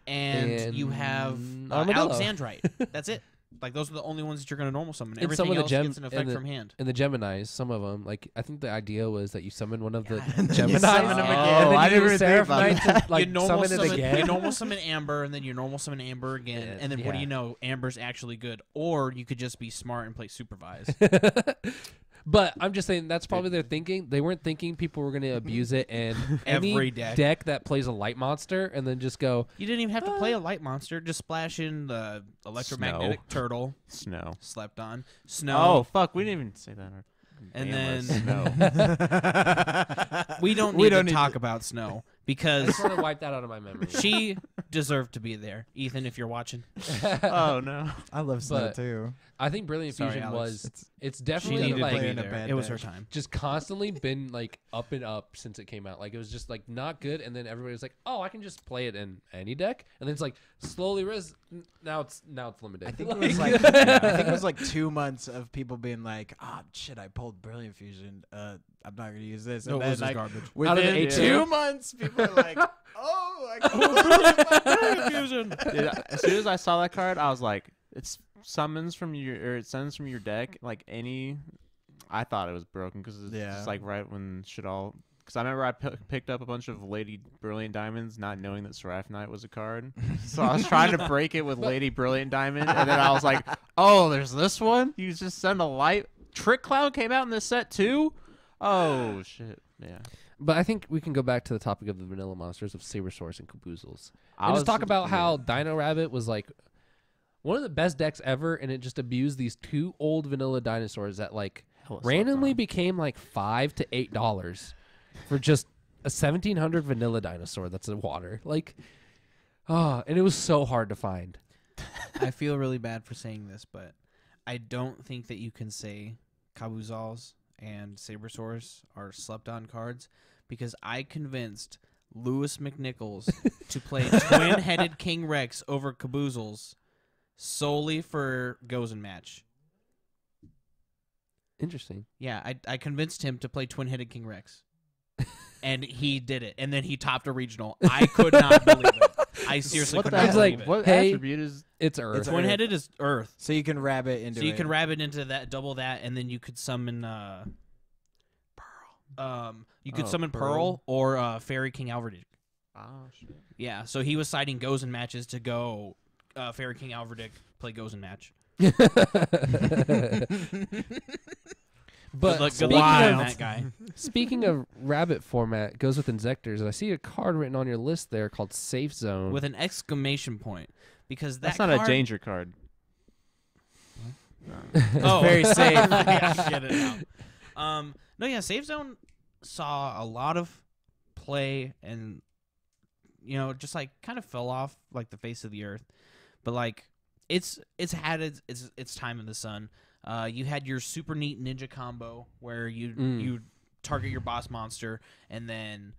S3: and you have
S1: Armadillo.
S3: Alexandrite. That's it. Like those are the only ones that you're going to normal summon.
S1: And
S3: Everything
S1: some of the
S3: else
S1: gem-
S3: gets an
S1: and
S3: effect
S1: the-
S3: from hand.
S1: And the Geminis, some of them, like I think the idea was that you summon one of the
S4: And then you
S1: Geminis,
S4: summon 'em again.
S1: and then
S2: I
S1: you
S2: didn't
S1: use
S2: even think about
S1: Seraphite to like
S3: you normal
S1: summon it again.
S3: You normal summon Amber, and then you normal summon Amber again,
S1: Yeah,
S3: and then what do
S1: yeah.
S3: you know? Amber's actually good. Or you could just be smart and play Supervise.
S1: But I'm just saying that's probably their thinking. They weren't thinking people were going to abuse it and any
S3: Every deck.
S1: that plays a light monster and then just go,
S3: You didn't even have to play a light monster. Just splash in the electromagnetic turtle.
S2: Snow.
S3: Slept on.
S2: Oh,
S3: Snow.
S2: fuck. We didn't even say that.
S3: And
S2: Damn,
S3: then-
S2: Snow.
S3: we don't
S4: We
S3: need
S4: don't
S3: to
S4: need
S3: talk
S4: to-
S3: about Snow
S1: I
S3: because
S1: just want to wipe that out of my memory.
S3: she deserved to be there. Ethan, if you're watching.
S2: Oh, no.
S4: I love Snow
S1: But-
S4: too.
S1: I think Brilliant
S3: Sorry,
S1: Fusion
S3: Alex.
S1: was, it's
S3: She
S1: definitely
S3: needed to
S1: like
S3: be
S4: in a
S3: there.
S4: bad
S3: It was her
S4: deck.
S3: time.
S1: just constantly been like up and up since it came out. Like it was just like not good, and then everybody was like, "Oh, I can just play it in any deck," and then it's like slowly now it's limited.
S4: I think it was like I think it was like 2 months of people being like, "Oh shit, I pulled Brilliant Fusion. I'm not gonna use this."
S3: No,
S4: And
S3: it
S4: then
S3: was just
S4: like
S3: garbage.
S1: Out of the
S4: within
S1: A2?
S4: 2 months, people are like, "Oh, I can Brilliant Fusion."
S2: Dude, as soon as I saw that card, I was like, it summons from your, or it sends from your deck, like any. I thought it was broken because it's
S4: Yeah.
S2: just like right when shit all. Because I remember I picked up a bunch of Lady Brilliant Diamonds, not knowing that Seraph Knight was a card. So I was trying to break it with Lady Brilliant Diamond, and then I was like, oh, there's this one? You just send a light. Trick Cloud came out in this set too? Oh, shit. Yeah.
S1: But I think we can go back to the topic of the vanilla monsters of Sabersaurus and Caboozles.
S2: I
S1: And just
S2: was-
S1: talk about
S2: yeah.
S1: how Dino Rabbit was like one of the best decks ever, and it just abused these 2 old vanilla dinosaurs that like
S2: Hella slept
S1: randomly
S2: on.
S1: became like $5 to $8 for just a 1700 vanilla dinosaur that's in water. Like, and it was so hard to find.
S3: I feel really bad for saying this, but I don't think that you can say Caboozles and Sabersaurus are slept-on cards because I convinced Lewis McNichols to play twin-headed King Rex over Caboozles solely for Gozen match.
S1: Interesting.
S3: Yeah, I convinced him to play twin-headed King Rex. And he did it. And then he topped a regional. I could not believe it. I seriously
S2: What
S3: could
S2: the
S3: not
S1: It's
S2: hell?
S3: believe
S1: like,
S3: it.
S2: What
S1: hey,
S2: attribute is?
S1: It's Earth.
S4: It's
S3: Twin-headed is Earth.
S4: So you can rabbit into
S3: So you
S4: it.
S3: can rabbit into that, double that, and then you could summon you could
S2: Oh,
S3: summon
S2: Pearl.
S3: Pearl or Fairy King Alverdijk.
S2: Oh, shit.
S3: Yeah, so he was citing Gozen matches to go Fairy King Alverdijk play Gozen match.
S1: But
S3: Good
S1: speaking,
S3: luck on
S1: of,
S3: that guy.
S1: speaking of rabbit format, goes with Insectors. I see a card written on your list there called Safe Zone.
S3: With an exclamation point. Because that
S2: That's not
S3: card,
S2: a danger card.
S3: Oh,
S4: very safe.
S3: Yeah, get it out. No, yeah, Safe Zone saw a lot of play and just like kind of fell off like the face of the earth. But like it's had its time in the sun. You had your super neat ninja combo where you target your boss monster and then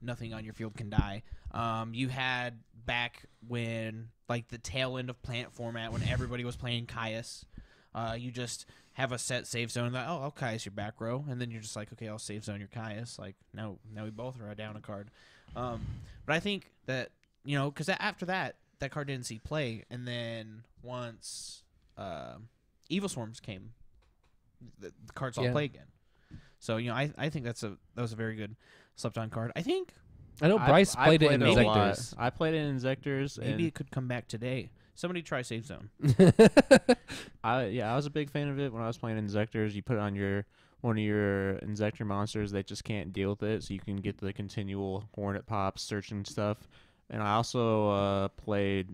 S3: nothing on your field can die. You had back when like the tail end of plant format when everybody was playing Caius. You just have a set save zone. Like, oh, I'll Caius your back row, and then you're just like, okay, I'll save zone your Caius. Like now we both are down a card. But I think that because after that card didn't see play, and then once Evil Swarms came, the cards all play again. So I think that was a very good slept on card. I think
S1: I know Bryce played it in
S2: a lot.
S1: Inzectors.
S2: I played it in Inzectors.
S3: Maybe it could come back today. Somebody try Save Zone.
S2: I was a big fan of it when I was playing Inzectors. You put it on one of your Inzector monsters that just can't deal with it, so you can get the continual Hornet pops, searching stuff. And I also played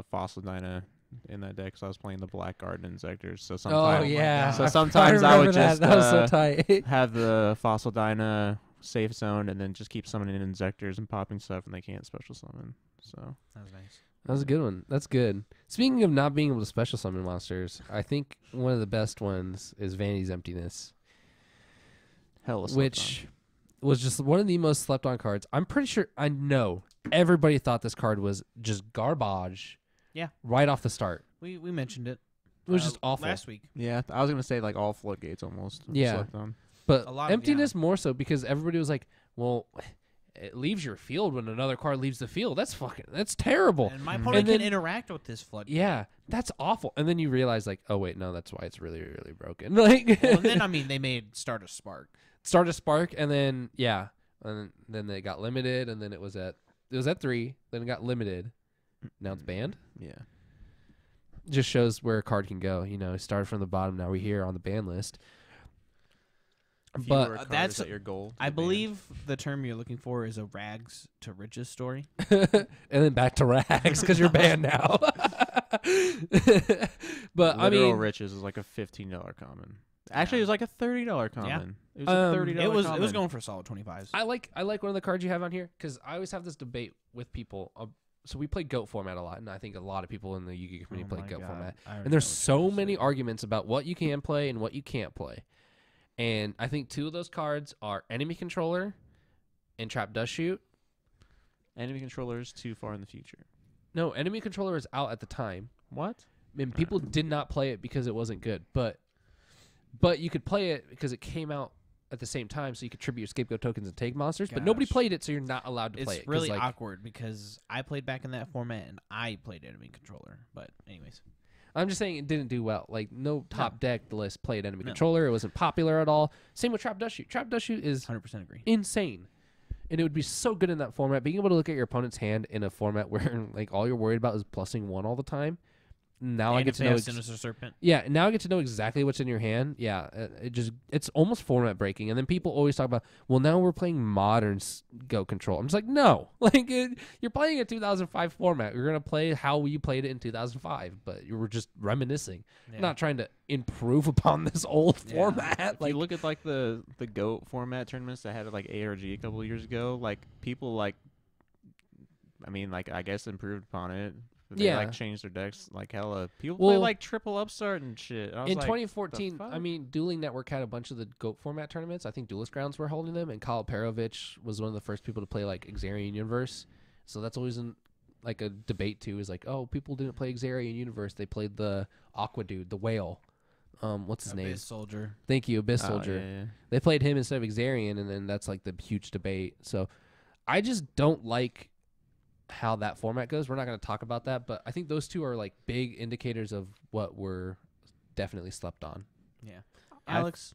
S2: Fossil Dyna in that deck, because I was playing the Black Garden Inzectors. So sometimes, sometimes I would just
S1: that was so tight.
S2: have the Fossil Dyna safe zone, and then just keep summoning Inzectors and popping stuff, and they can't special summon. So
S3: that was nice.
S1: That was a good one. That's good. Speaking of not being able to special summon monsters, I think one of the best ones is Vanity's Emptiness, which was just one of the most slept on cards. I'm pretty sure, I know everybody thought this card was just garbage.
S3: Yeah.
S1: Right off the start.
S3: We mentioned it.
S1: It was just awful.
S3: Last week.
S2: Yeah, I was going to say like all floodgates almost.
S1: Yeah.
S2: Slept on.
S1: But
S3: A lot of-
S1: Emptiness more so, because everybody was like, well, it leaves your field when another card leaves the field. That's terrible.
S3: And my opponent
S1: And then-
S3: can interact with this flood.
S1: Yeah, that's awful. And then you realize, like, oh wait, no, that's why it's really, really broken. Like,
S3: Well, and then they made Start a Spark.
S1: Start a Spark, and then and then they got limited, and then it was at 3, then it got limited. Now it's banned.
S2: Yeah.
S1: Just shows where a card can go. It started from the bottom. Now we're here on the ban list. But
S3: that's
S2: at your goal.
S3: I believe the term you're looking for is a rags to riches story.
S1: and then back to rags because you're banned now. But
S2: Literal
S1: I mean,
S2: riches is like a $15 common. Actually, it was like a $30 common.
S3: Yeah.
S2: It was a $30
S3: It was
S2: common.
S3: going for a solid 25s.
S1: I like one of the cards you have on here, because I always have this debate with people. So we play GOAT format a lot, and I think a lot of people in the Yu-Gi-Oh community play GOAT format. And there's so many arguments about what you can play and what you can't play. And I think 2 of those cards are Enemy Controller and Trap Dust Shoot.
S2: Enemy controller is too far in the future.
S1: No, Enemy Controller is out at the time.
S2: What?
S1: And people did not play it because it wasn't good. But you could play it because it came out at the same time, so you could tribute your scapegoat tokens and take monsters. But nobody played it, so you're not allowed to play it.
S3: It's really awkward because I played back in that format and I played Enemy Controller. But anyways.
S1: I'm just saying it didn't do well. Like, no top deck list played Enemy Controller. It wasn't popular at all. Same with Trap Dust Shoot. Trap Dust Shoot is
S3: 100% agree.
S1: Insane. And it would be so good in that format. Being able to look at your opponent's hand in a format where like all you're worried about is +1 all the time. Now I get to know
S3: Sinister Serpent.
S1: Yeah, now I get to know exactly what's in your hand. Yeah, it's almost format breaking. And then people always talk about, well, now we're playing modern Go Control. I'm just like, no, like you're playing a 2005 format. You're gonna play how you played it in 2005, but you were just reminiscing, not trying to improve upon this old format.
S2: If you look at like the GOAT format tournaments that had like ARG a couple of years ago, like people I guess improved upon it. They like changed their decks like hella. People play like triple upstart and shit. I was
S1: in
S2: like,
S1: 2014, I mean, Dueling Network had a bunch of the GOAT format tournaments. I think Duelist Grounds were holding them, and Kyle Perovich was one of the first people to play like Xarian Universe. So that's always like a debate too. Is like, oh, people didn't play Xarian Universe; they played the Aqua Dude, the whale. What's his name?
S3: Abyss Soldier.
S1: Thank you, Abyss Soldier.
S2: Yeah.
S1: They played him instead of Xarian, and then that's like the huge debate. So I just don't like how that format goes. We're not going to talk about that, but I think those 2 are like big indicators of what we're definitely slept on.
S3: Yeah. Alex,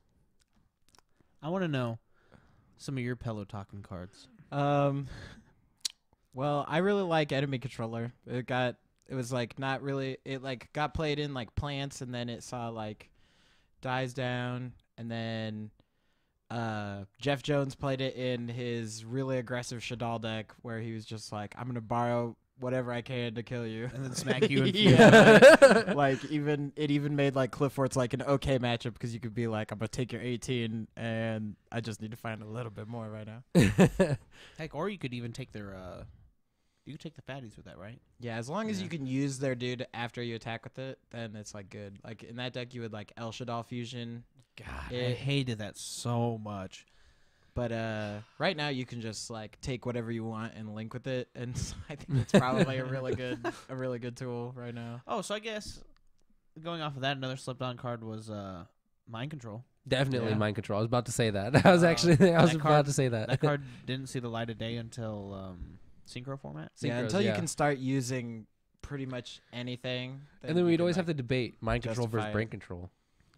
S3: I want to know some of your pillow talking cards.
S4: Well, I really like Enemy Controller. It was like not really, it like got played in like plants, and then it saw like dies down, and then Jeff Jones played it in his really aggressive Shadal deck where he was just like, I'm gonna borrow whatever I can to kill you
S3: And then smack you in
S4: yeah. Like it even made like Cliff Fort's like an okay matchup, because you could be like, I'm gonna take your 18 and I just need to find a little bit more right now.
S3: Heck, or you could even take their You can take the fatties with that, right?
S4: Yeah, as long as
S2: Yeah.
S4: you can use their dude after you attack with it, then it's like good. Like in that deck, you would like El Shaddai Fusion.
S3: God, I
S4: It-
S3: hated that so much.
S4: But right now you can just like take whatever you want and link with it, and I think it's probably a really good tool right now.
S3: Oh, so I guess going off of that, another slept on card was Mind Control.
S1: Definitely
S4: Yeah.
S1: mind control. I was about to say that. I was actually I was
S3: that
S1: about
S3: card-
S1: to say that.
S3: That card didn't see the light of day until Synchro format.
S4: Yeah,
S1: Synchros,
S4: until you
S1: yeah.
S4: can start using pretty much anything.
S1: And then we'd always have to debate mind control versus
S4: justify
S1: brain
S4: it.
S1: control.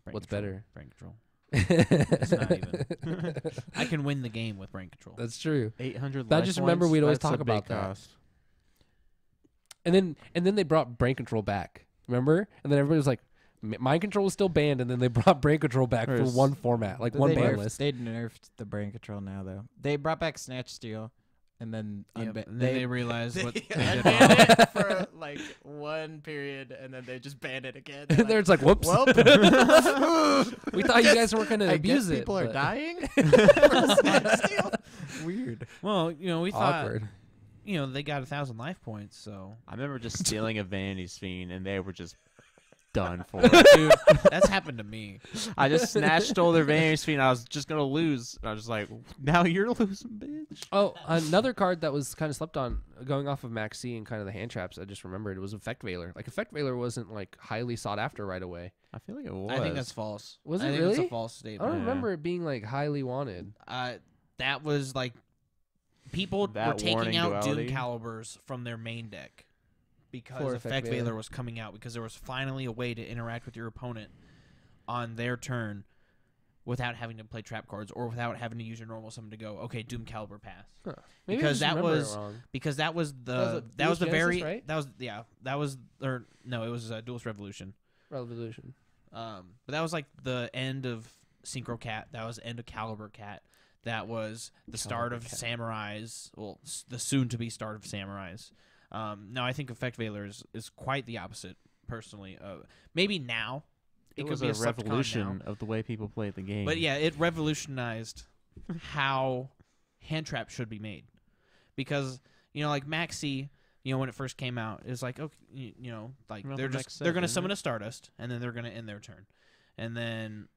S3: Brain
S1: What's
S3: control,
S1: better?
S3: Brain control. It's not even. I can win the game with brain control.
S1: That's true.
S2: 800.
S1: But I
S2: life
S1: just remember
S2: points,
S1: we'd always
S2: that's a
S1: talk
S2: big
S1: about that.
S2: cost.
S1: And then they brought brain control back. Remember? And then everybody was like, mind control was still banned, and then they brought brain control back for
S2: There's-
S1: one format, like one ban list.
S4: They nerfed the brain control now though. They brought back Snatch Steal, and then
S3: Yep,
S4: unba-
S3: and then they realized what they did
S4: unbanned
S3: wrong.
S4: it for like one period, and then they just banned it again. They're
S1: And there it's like, whoops.
S4: well,
S1: We thought you guys weren't going to
S4: I
S1: abuse
S4: guess
S1: it.
S4: people are
S1: but-
S4: dying. For Snatch Steal? Weird.
S3: Well, we thought,
S1: Awkward.
S3: they got 1,000 life points, so
S2: I remember just stealing a Vanity Fiend, and they were just done for.
S3: dude, that's happened to me.
S2: I just stole their Vanity Fiend. I was just gonna lose. And I was just like, now you're losing, bitch.
S1: Oh, another card that was kind of slept on, going off of Max C and kind of the hand traps. I just remembered it was Effect Veiler. Like Effect Veiler wasn't like highly sought after right away.
S2: I feel like it was.
S3: I think that's false.
S1: Was
S3: I
S1: it
S3: think It's
S1: really?
S3: a false
S1: I
S3: statement.
S1: don't
S2: Yeah.
S1: remember it being like highly wanted.
S3: That was like people
S2: That
S3: were taking
S2: warning
S3: out Doom
S2: duality.
S3: Calibers from their main deck because
S1: For
S3: Effect
S1: Effect
S3: Veiler
S1: Veiler.
S3: was coming out, because there was finally a way to interact with your opponent on their turn without having to play trap cards or without having to use your normal summon to go, okay, Doom Caliber pass.
S1: Huh. Maybe I
S3: Because
S1: just
S3: that
S1: remember it
S3: was-
S1: wrong.
S3: Because that was the
S1: Duelist
S3: very
S1: Genesis, right?
S3: it was Duelist Revolution.
S1: Revolution.
S3: But that was like the end of Synchro Cat. That was the end of Caliber Cat. That was the start of
S1: Cat.
S3: Samurais. Well, the soon-to-be start of Samurais. No, I think Effect Veiler is quite the opposite, personally. Maybe now.
S2: It
S3: could
S2: was
S3: be
S2: a
S3: Slepticon
S2: revolution
S3: now.
S2: of the way people played the game.
S3: But yeah, it revolutionized how hand trap should be made. Because, like Maxi, when it first came out, it was like, okay, like
S2: Remember
S3: they're
S2: Max
S3: they're going to
S2: 7,
S3: summon a Stardust, and then they're going to end their turn. And then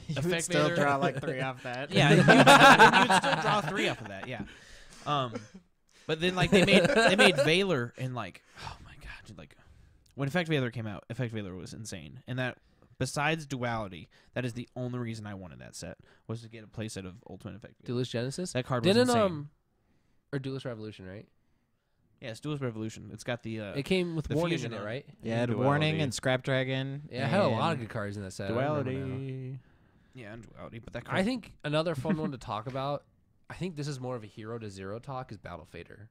S4: You would
S3: Effect
S4: still
S3: Veiler-
S4: draw like 3 off that.
S3: yeah, you'd still draw 3 off of that, yeah. But then like they made Veiler, and like, oh my god, dude, like when Effect Veiler came out, Effect Veiler was insane. And that, besides duality, that is the only reason I wanted that set, was to get a playset of Ultimate Effect Veiler.
S1: Duelist Genesis.
S3: That card was
S1: Didn't
S3: insane.
S1: or Duelist Revolution, right?
S3: Yeah, it's Duelist Revolution. It's got the
S1: It came with
S3: the
S1: warning
S3: fusion
S1: in it,
S3: on it.
S1: right?
S4: Yeah,
S2: Duality.
S4: Warning and Scrap Dragon.
S1: Yeah, it had a lot of
S4: and-
S1: good cards in that set. I remember now.
S2: duality.
S3: yeah, and duality. But that card,
S1: I think another fun one to talk about. I think this is more of a hero to zero talk. Is Battle Fader.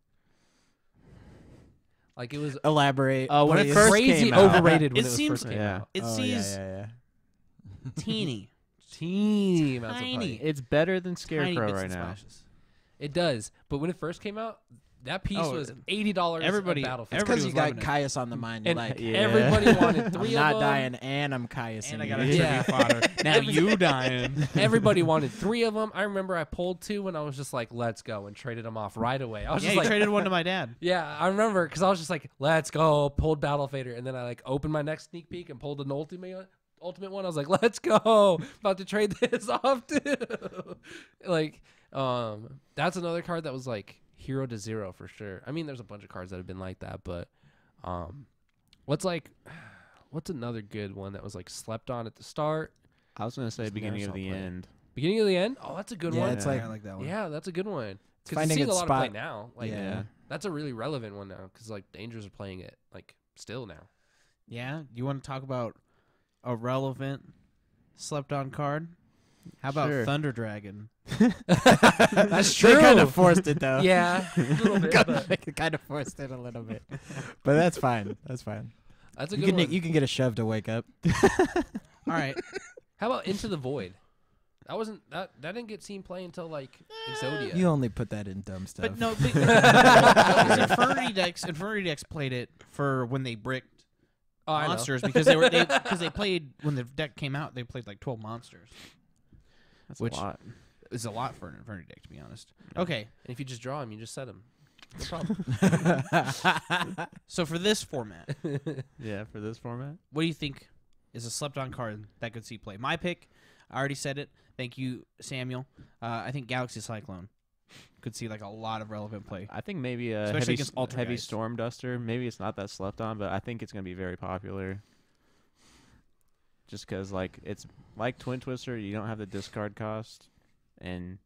S1: Like it was
S4: Elaborate.
S2: When it
S4: please.
S2: first
S1: crazy
S2: came out.
S1: overrated when
S3: It
S1: it, was
S3: seems-
S1: first came
S2: Yeah.
S1: out.
S3: it
S4: Oh,
S3: sees
S4: yeah.
S3: teeny,
S1: Teeny amounts of
S3: Tiny.
S1: money.
S2: It's better than
S3: tiny
S2: Scarecrow
S3: bits
S2: right
S3: and
S2: now.
S3: splashes.
S1: It does, but when it first came out, that piece
S3: Oh,
S1: was $80.
S3: everybody-
S1: Battle
S4: It's
S1: Fader.
S3: everybody
S4: because you
S3: was
S4: got
S3: loving it.
S4: Caius on the mind. You're
S1: And
S4: like,
S2: Yeah.
S1: everybody wanted 3
S4: I'm not
S1: of them.
S4: dying, and I'm Caius.
S3: And I
S4: you.
S3: got a
S1: Yeah.
S3: tribute fodder. Now you dying.
S1: Everybody wanted 3 of them. I remember I pulled 2 and I was just like, "Let's go," and traded them off right away. I was
S3: Yeah,
S1: just
S3: you
S1: like,
S3: traded one to my dad.
S1: yeah, I remember because I was just like, "Let's go," pulled Battle Fader, and then I like opened my next sneak peek and pulled an ultimate one. I was like, "Let's go!" About to trade this off too. Like, that's another card that was like hero to zero for sure. I mean, there's a bunch of cards that have been like that, but what's another good one that was like slept on at the start,
S2: I was gonna say
S4: Just
S2: beginning
S4: never
S2: of the
S4: saw play.
S2: end.
S1: beginning of the end? Oh, that's a good
S4: Yeah,
S1: one.
S4: it's like-
S3: I like that one.
S1: Yeah, that's a good one.
S4: It's
S1: Because
S4: finding
S1: seeing a
S4: its
S1: lot of play
S4: spot.
S1: now. Like,
S4: Yeah.
S1: that's a really relevant one now because like Dangers are playing it like still now.
S3: Yeah, you want to talk about a relevant slept-on card? How about
S2: Sure.
S3: Thunder Dragon?
S1: That's true.
S4: They kind of forced it though.
S1: Yeah, a little bit. but
S4: They kind of forced it a little bit, but that's fine. That's fine.
S1: that's a
S4: You
S1: good
S4: can
S1: one.
S4: you can get a shove to wake up.
S3: All right.
S1: How about Into the Void? That didn't get seen play until like Exodia.
S4: You only put that in dumb stuff.
S3: But no, because Infernity decks played it for when they bricked
S1: Oh, I know.
S3: monsters because they played when the deck came out. They played like 12 monsters.
S2: That's
S3: Which-
S2: a lot.
S3: It's a lot for an Infernity deck, to be honest. Okay,
S1: And if you just draw him, you just set him. No problem.
S3: So for this format,
S2: Yeah, for this format.
S3: what do you think is a slept-on card that could see play? My pick, I already said it. Thank you, Samuel. I think Galaxy Cyclone could see like a lot of relevant play.
S2: I think maybe a
S3: Especially
S2: heavy,
S3: against Alter
S2: heavy
S3: guys.
S2: Storm Duster. Maybe it's not that slept on, but I think it's going to be very popular. Just because, like, it's like Twin Twister. You don't have the discard cost. And,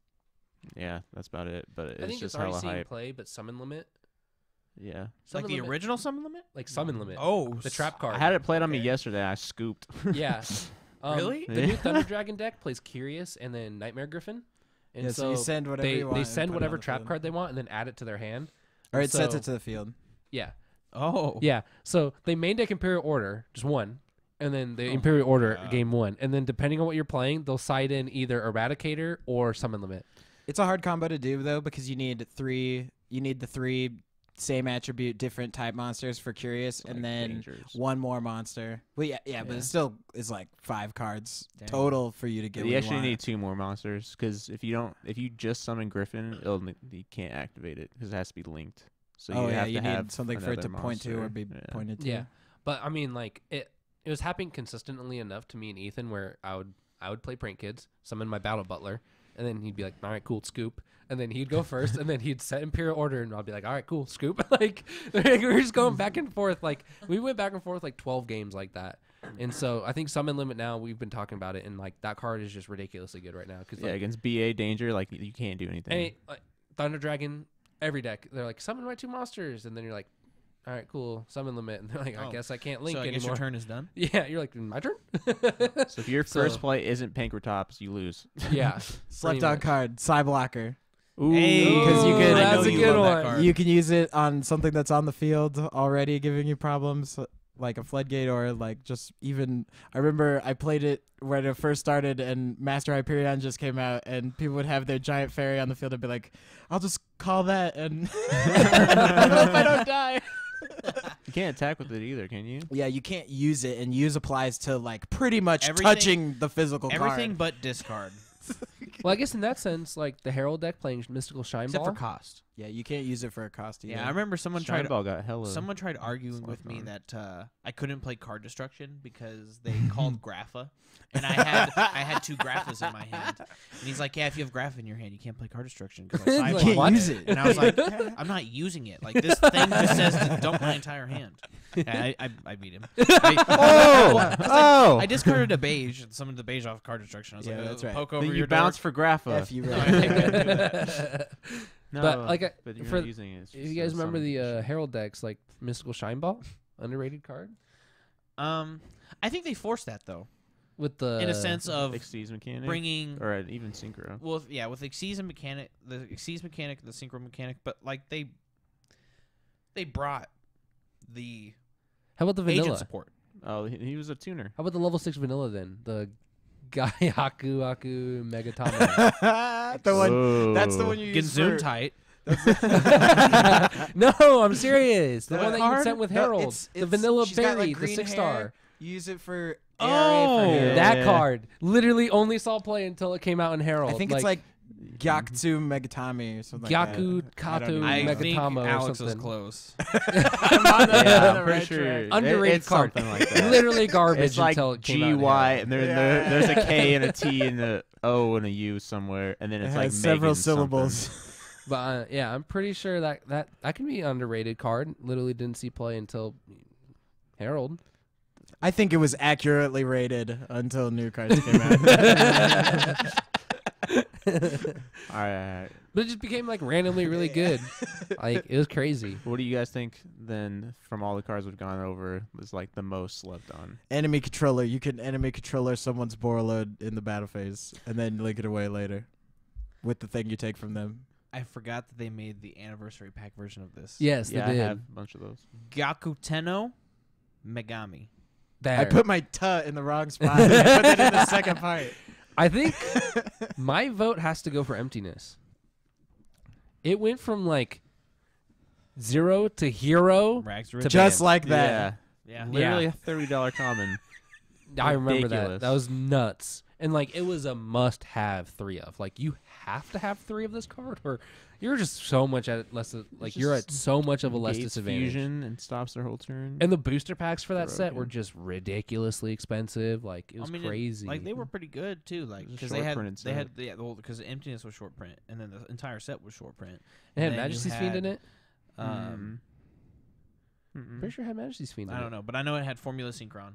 S2: yeah, that's about it. But
S1: I
S2: it's
S1: think
S2: just
S1: it's already
S2: hella
S1: seeing
S2: hype.
S1: play, but summon limit.
S2: Yeah.
S3: Like the original Summon Limit?
S1: Like summon limit.
S3: Oh,
S1: The trap card.
S2: I had it played on me
S3: Okay.
S2: yesterday. I scooped.
S1: Yeah.
S3: Really?
S1: The new
S2: Yeah.
S1: Thunder Dragon deck plays Curious and then Nightmare Griffin. And
S4: Yeah, so you send whatever
S1: they,
S4: you want
S1: they
S4: and
S1: send
S4: put it
S1: whatever
S4: on the
S1: trap
S4: field.
S1: card they want and then add it to their hand.
S4: Or it sends
S1: So-
S4: it to the field.
S1: Yeah.
S3: Oh.
S1: Yeah. So they main deck Imperial Order, just one. And then the
S3: Oh
S1: Imperial
S3: my
S1: Order
S3: God.
S1: game 1. And then depending on what you're playing, they'll side in either Eradicator or Summon Limit.
S4: It's a hard combo to do though because you need the three same attribute different type monsters for Curious
S2: Like
S4: and then
S2: Dangers.
S4: one more monster. Well yeah, but
S2: Yeah.
S4: it still is like 5 cards
S3: Dang.
S4: total for you to get
S2: But
S4: what
S2: you
S4: you
S2: actually
S4: want.
S2: need 2 more monsters because if you just summon Griffin, you can't activate it because it has to be linked. So
S4: oh
S2: you
S4: yeah,
S2: have
S4: you
S2: to have
S4: need something for it to
S2: another
S4: point to or
S2: monster.
S4: be
S2: Yeah.
S4: pointed to.
S1: Yeah. But I mean like it was happening consistently enough to me and Ethan where I would play Prank Kids, summon my Battle Butler, and then he'd be like, all right, cool, scoop. And then he'd go first, and then he'd set Imperial Order, and I'll be like, all right, cool, scoop. Like, we were just going back and forth. Like, we went back and forth like 12 games like that. And so I think Summon Limit now, we've been talking about it, and like that card is just ridiculously good right now. Cause,
S2: Yeah,
S1: like,
S2: against BA Danger, like you can't do anything.
S1: any, like, Thunder Dragon, every deck, they're like, summon my 2 monsters. And then you're like, all right, cool, Summon Limit. And they're like, I
S3: Oh.
S1: guess I can't link
S3: So I guess
S1: anymore.
S3: your turn is done?
S1: Yeah, you're like, my turn?
S2: So if your
S1: So-
S2: first play isn't Pankratops, you lose.
S1: Yeah.
S4: Slept
S1: pretty
S4: on
S1: much.
S4: card, Psy Blocker.
S3: Hey,
S4: Because you could-
S1: that's a good one.
S4: You can use it on something that's on the field already giving you problems, like a floodgate or like just even. I remember I played it when it first started, and Master Hyperion just came out, and people would have their giant fairy on the field and be like, "I'll just call that, and I hope I don't die."
S2: You can't attack with it either, can you?
S4: Yeah, you can't use it, and use applies to like pretty much
S3: Everything-
S4: touching the physical
S3: Everything
S4: card.
S3: but discard,
S1: Well, I guess in that sense, like the Herald deck playing Mystical Shine
S3: except
S1: Ball.
S3: for cost.
S4: Yeah, you can't use it for a cost either.
S3: Yeah, I remember someone
S2: Shine
S3: tried.
S2: Ball got hella.
S3: Someone tried arguing with
S2: slept
S3: me
S2: on.
S3: that I couldn't play card destruction because they called Grapha, and I had 2 Graphas in my hand, and he's like, "Yeah, if you have Grapha in your hand, you can't play card destruction because I
S1: Like,
S3: sideblocked
S4: can't
S1: what?
S4: use it.
S3: And I was like, I'm not using it. Like this thing just says to dump my entire hand. And I beat him.
S2: Oh!
S3: I discarded a beige and summoned the beige off card destruction. I was
S4: Yeah,
S3: like,
S4: that's right.
S3: poke over
S2: Then
S3: your
S2: you bounce
S3: dark.
S2: for Grapha.
S4: F you.
S3: No,
S4: Right.
S3: I can't do that.
S2: No,
S1: But, like,
S2: but you're
S1: for-
S2: not using it. It's
S1: If
S2: just
S1: you guys
S2: a
S1: remember
S2: summon
S1: the
S2: condition.
S1: Herald decks, like Mystical Shine Ball, underrated card
S3: I think they forced that though,
S1: with the
S3: in a sense of
S2: Xyz mechanic,
S3: bringing.
S2: or even synchro.
S3: Well, yeah, with Xyz and mechanic, the Xyz mechanic, the synchro mechanic, but like they brought the
S1: How about the
S3: agent
S1: vanilla?
S3: support.
S2: Oh, he was a tuner.
S1: How about the level 6 vanilla then? The Gaiaku Aku Megatama.
S4: the one. That's the one you
S3: Get
S4: use
S3: zoom
S4: for.
S3: tight.
S1: No, I'm serious. The
S4: That
S1: one that you
S4: card?
S1: sent with
S4: No,
S1: Herald. the
S4: it's-
S1: vanilla
S4: she's got,
S1: berry,
S4: like,
S1: the
S4: green
S1: 6-star.
S4: hair. You use it for
S3: Oh,
S4: ARA for hair.
S1: That
S2: Yeah.
S1: card literally only saw play until it came out in Herald.
S4: I think it's like Gyakutsu Megatami or something
S1: Gyaku
S4: like that. I don't
S1: Kato
S4: even
S3: I
S4: know.
S3: think
S1: Megatama or
S3: Alex was
S1: something.
S3: close.
S4: I'm on the,
S2: Yeah,
S4: on the
S2: I'm pretty
S4: right
S2: sure.
S4: track.
S1: Underrated
S2: it's
S1: card.
S2: something like that.
S1: Literally garbage
S2: It's like
S1: until it came out in
S2: GY,
S1: Herald.
S2: and there's a K and a T and a O and a U somewhere, and then
S4: It
S2: it's
S4: has
S2: like
S4: several
S2: Megan
S4: syllables.
S2: something.
S1: But yeah, I'm pretty sure that can be an underrated card. Literally didn't see play until Herald.
S4: I think it was accurately rated until new cards came out.
S2: All right.
S1: But it just became like randomly really good. Like it was crazy.
S2: What do you guys think then from all the cards we've gone over was like the most slept on?
S4: Enemy controller. You can enemy controller someone's Borreload in the battle phase and then link it away later with the thing you take from them.
S3: I forgot that they made the anniversary pack version of this.
S1: Yes,
S2: Yeah,
S1: they
S2: I
S1: did.
S2: have a bunch of those.
S3: Gakuteno Megami.
S1: There.
S4: I put my "t" in the wrong spot. I put it in the second part.
S1: I think my vote has to go for emptiness. It went from like 0 to hero.
S3: Rags to
S1: To
S3: riches.
S4: Just like that.
S3: Yeah.
S2: Literally a $30 common.
S1: I remember that.
S2: Ridiculous.
S1: That was nuts. And like it was a must-have 3 of. Like you have to have 3 of this card, or you're just so much at less. Like you're at so much of a less
S2: Gates
S1: disadvantage.
S2: fusion and stops their whole turn.
S1: And the booster packs for that set were
S2: Broken.
S1: just ridiculously expensive. Like it was crazy.
S3: Like they were pretty good too. Like
S2: It was a
S3: because
S2: short-printed
S3: they had
S2: set.
S3: because the emptiness was short print, and then the entire set was short print.
S1: it had
S3: And then you
S1: Majesty's Fiend in
S3: had,
S1: it. Pretty sure it had Majesty's Fiend in
S3: I
S1: it.
S3: don't know, but I know it had Formula Synchron.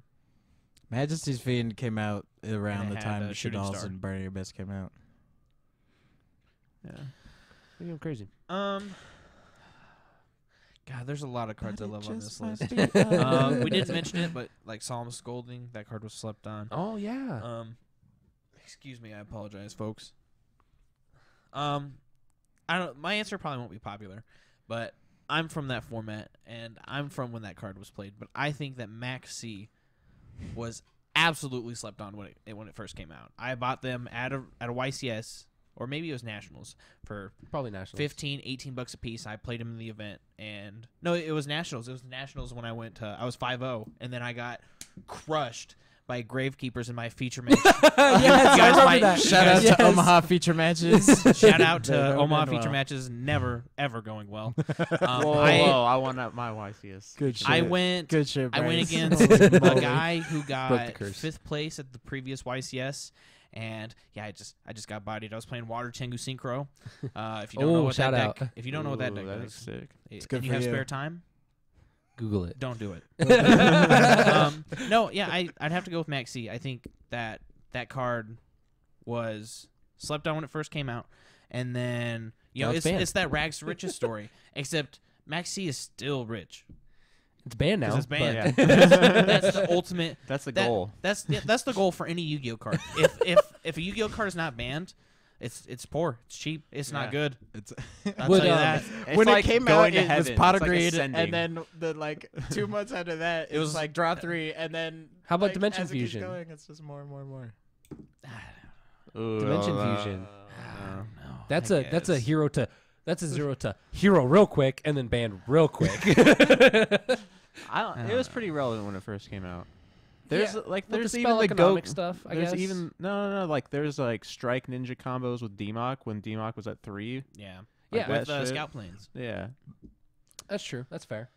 S4: Majesty's Fiend came out around
S3: it
S4: the
S3: had,
S4: time
S3: Shooting
S4: Shadal's
S3: Star.
S4: and Burning Abyss came out.
S2: Yeah.
S1: You're going crazy.
S3: God, there's a lot of cards I love on this list. We
S4: We
S3: didn't mention it, but like Solemn Scolding, that card was slept on.
S1: Oh yeah.
S3: Excuse me, I apologize, folks. I don't. My answer probably won't be popular, but I'm from that format, and I'm from when that card was played. But I think that Max C was absolutely slept on when it first came out. I bought them at a YCS, or maybe it was Nationals, for
S1: Probably Nationals.
S3: 15, 18 bucks a piece. I played them in the event, and no, it was Nationals. It was Nationals when I went to. I was 5-0, and then I got crushed by Gravekeepers in my feature match.
S1: Yes,
S3: You
S1: I
S3: guys
S1: remember
S3: might-
S1: that.
S4: Shout out
S1: Yes.
S4: to Omaha feature matches.
S3: Shout out to
S4: They don't
S3: Omaha
S4: end
S3: feature
S4: well.
S3: matches, never ever going well.
S2: Whoa,
S3: I,
S2: I won at my YCS.
S4: Good shit.
S3: I went.
S4: Good shit.
S3: I went
S4: Bryce.
S3: against
S4: Holy
S3: a
S4: moly.
S3: guy who
S1: Broke the
S3: got
S1: curse.
S3: 5th place at the previous YCS, and yeah, I just got bodied. I was playing Water Tengu Synchro. If you don't know
S1: Oh,
S3: what that
S1: shout
S3: deck,
S1: out.
S3: if you don't know what that deck
S2: That
S3: does,
S2: is sick.
S4: It's good
S3: and you
S4: for
S3: have
S4: you.
S3: spare time,
S1: Google it.
S3: don't do it. No, yeah, I'd have to go with Max C. I think that card was slept on when it first came out, and then
S1: Now it's
S3: it's
S1: banned.
S3: it's that rags to riches story. Except Max C is still rich.
S1: It's banned now.
S3: 'Cause it's banned.
S1: but-
S3: That's the ultimate.
S2: That's the
S3: that-
S2: goal.
S3: That's the goal for any Yu-Gi-Oh card. If a Yu-Gi-Oh card is not banned, it's poor. It's cheap. It's
S2: Yeah.
S3: not good.
S4: It's
S3: I'll
S1: Would,
S3: tell you
S1: um,
S3: that.
S2: It's
S4: when
S2: like
S4: it came
S2: going
S4: out,
S2: to
S4: it was
S2: heaven.
S4: pot
S2: It's like
S4: agreed,
S2: ascending.
S4: and then the like 2 months after that, it was like draw 3, and then
S1: How about
S4: like,
S1: Dimension
S4: as it keeps
S1: Fusion?
S4: going, it's just more and more and more.
S2: Ooh,
S1: Dimension
S2: no.
S1: Fusion.
S3: No,
S1: That's
S3: I
S1: a
S3: guess.
S1: hero to. That's a 0 to hero real quick and then banned real quick.
S2: It was pretty relevant when it first came out. There's
S1: Yeah,
S2: like
S1: with the
S2: there's
S1: spell
S2: even the
S1: economic
S2: Go
S1: stuff. I
S2: There's
S1: guess.
S2: even no like there's like strike ninja combos with DMOC when DMOC was at 3.
S3: Yeah.
S1: Yeah.
S3: With
S2: that shit.
S3: Scout Planes.
S2: Yeah.
S1: That's true. That's fair.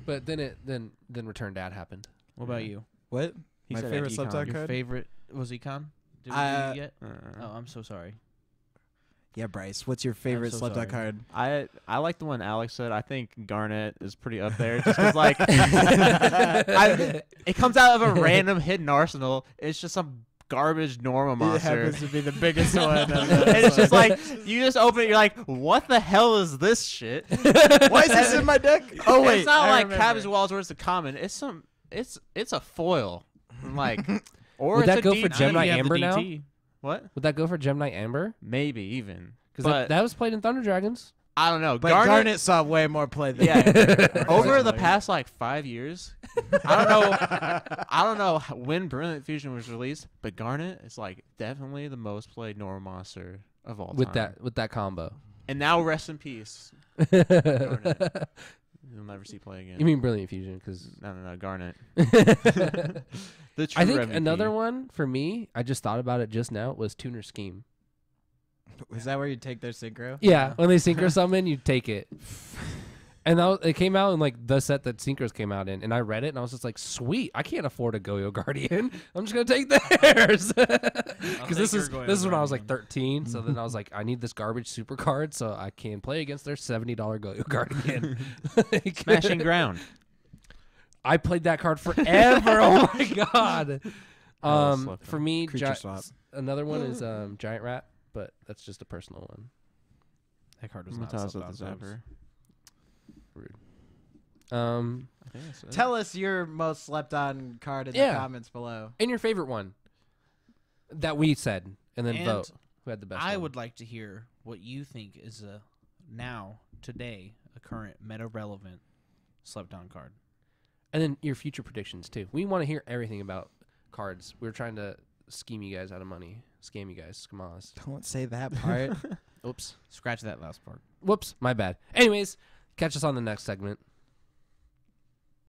S1: But then Return Dad happened.
S3: What about you?
S4: What?
S2: He
S4: My
S2: said
S4: favorite
S2: econ.
S4: slept on
S3: Your
S4: card?
S3: favorite was Econ? Did we do
S4: Uh,
S3: it yet?
S2: Uh,
S3: Oh, I'm so sorry.
S4: Yeah, What's your favorite
S3: so
S4: slept on
S3: sorry.
S4: card?
S2: I like the one Alex said. I think Garnet is pretty up there just 'cause, like it comes out of a random hidden arsenal. It's just some garbage normal
S4: It
S2: monster.
S4: happens to be the biggest one.
S2: And it's just like you just open it, you're like, what the hell is this shit?
S4: Why is this in my deck? Oh wait,
S2: it's not
S4: I
S2: like
S4: remember.
S2: Cabbage Walls where it's a common. It's a foil. Like or
S1: Would
S2: it's
S1: that
S2: a
S1: go for
S2: DT.
S1: Gemini
S3: You have the
S1: Amber now?
S3: DT.
S2: What?
S1: Would that go for Gemini Amber?
S2: Maybe even.
S1: Because
S2: But
S1: that was played in Thunder Dragons.
S2: I don't know.
S4: But Garnet saw way more play than
S2: Yeah. Over the
S4: Like-
S2: past like 5 years, I don't know when Brilliant Fusion was released, but Garnet is like definitely the most played normal monster of all
S1: with
S2: time.
S1: that combo.
S2: And now rest in peace.
S1: You
S2: You'll never see play again.
S1: mean Brilliant Fusion? Because
S2: No, Garnet. The true
S1: I think
S2: MVP.
S1: another one for me, I just thought about it just now, was Tuner Scheme.
S4: Was that where you take their synchro?
S1: Yeah, when they synchro summon, you take it. And it came out in like the set that synchros came out in, and I read it and I was just like, "Sweet, I can't afford a Goyo Guardian. I'm just gonna take theirs." Because this is when I was like 13. So then I was like, I need this garbage super card so I can play against their $70 Goyo Guardian. Like,
S2: Smashing Ground.
S1: I played that card forever. Oh my god.
S2: Slept
S1: For
S2: on.
S1: me,
S4: Creature swap.
S1: another one is Giant Rat, but that's just a personal one.
S3: That card was
S2: I'm
S3: not
S2: gonna toss
S3: slept
S2: out the
S3: on, folks.
S2: Zapper.
S1: Rude.
S2: I think that's it.
S4: Tell us your most slept on card in the
S1: Yeah.
S4: comments below.
S1: And your favorite one that we said, and then
S3: And
S1: vote who had the best.
S3: I
S1: one.
S3: would like to hear what you think is today, a current meta relevant slept on card.
S1: And then your future predictions too. We want to hear everything about cards. We're trying to scheme you guys out of money. Scam you guys. Scamas.
S4: Don't say that part.
S1: Oops.
S3: Scratch that last part.
S1: Whoops. My bad. Anyways, catch us on the next segment.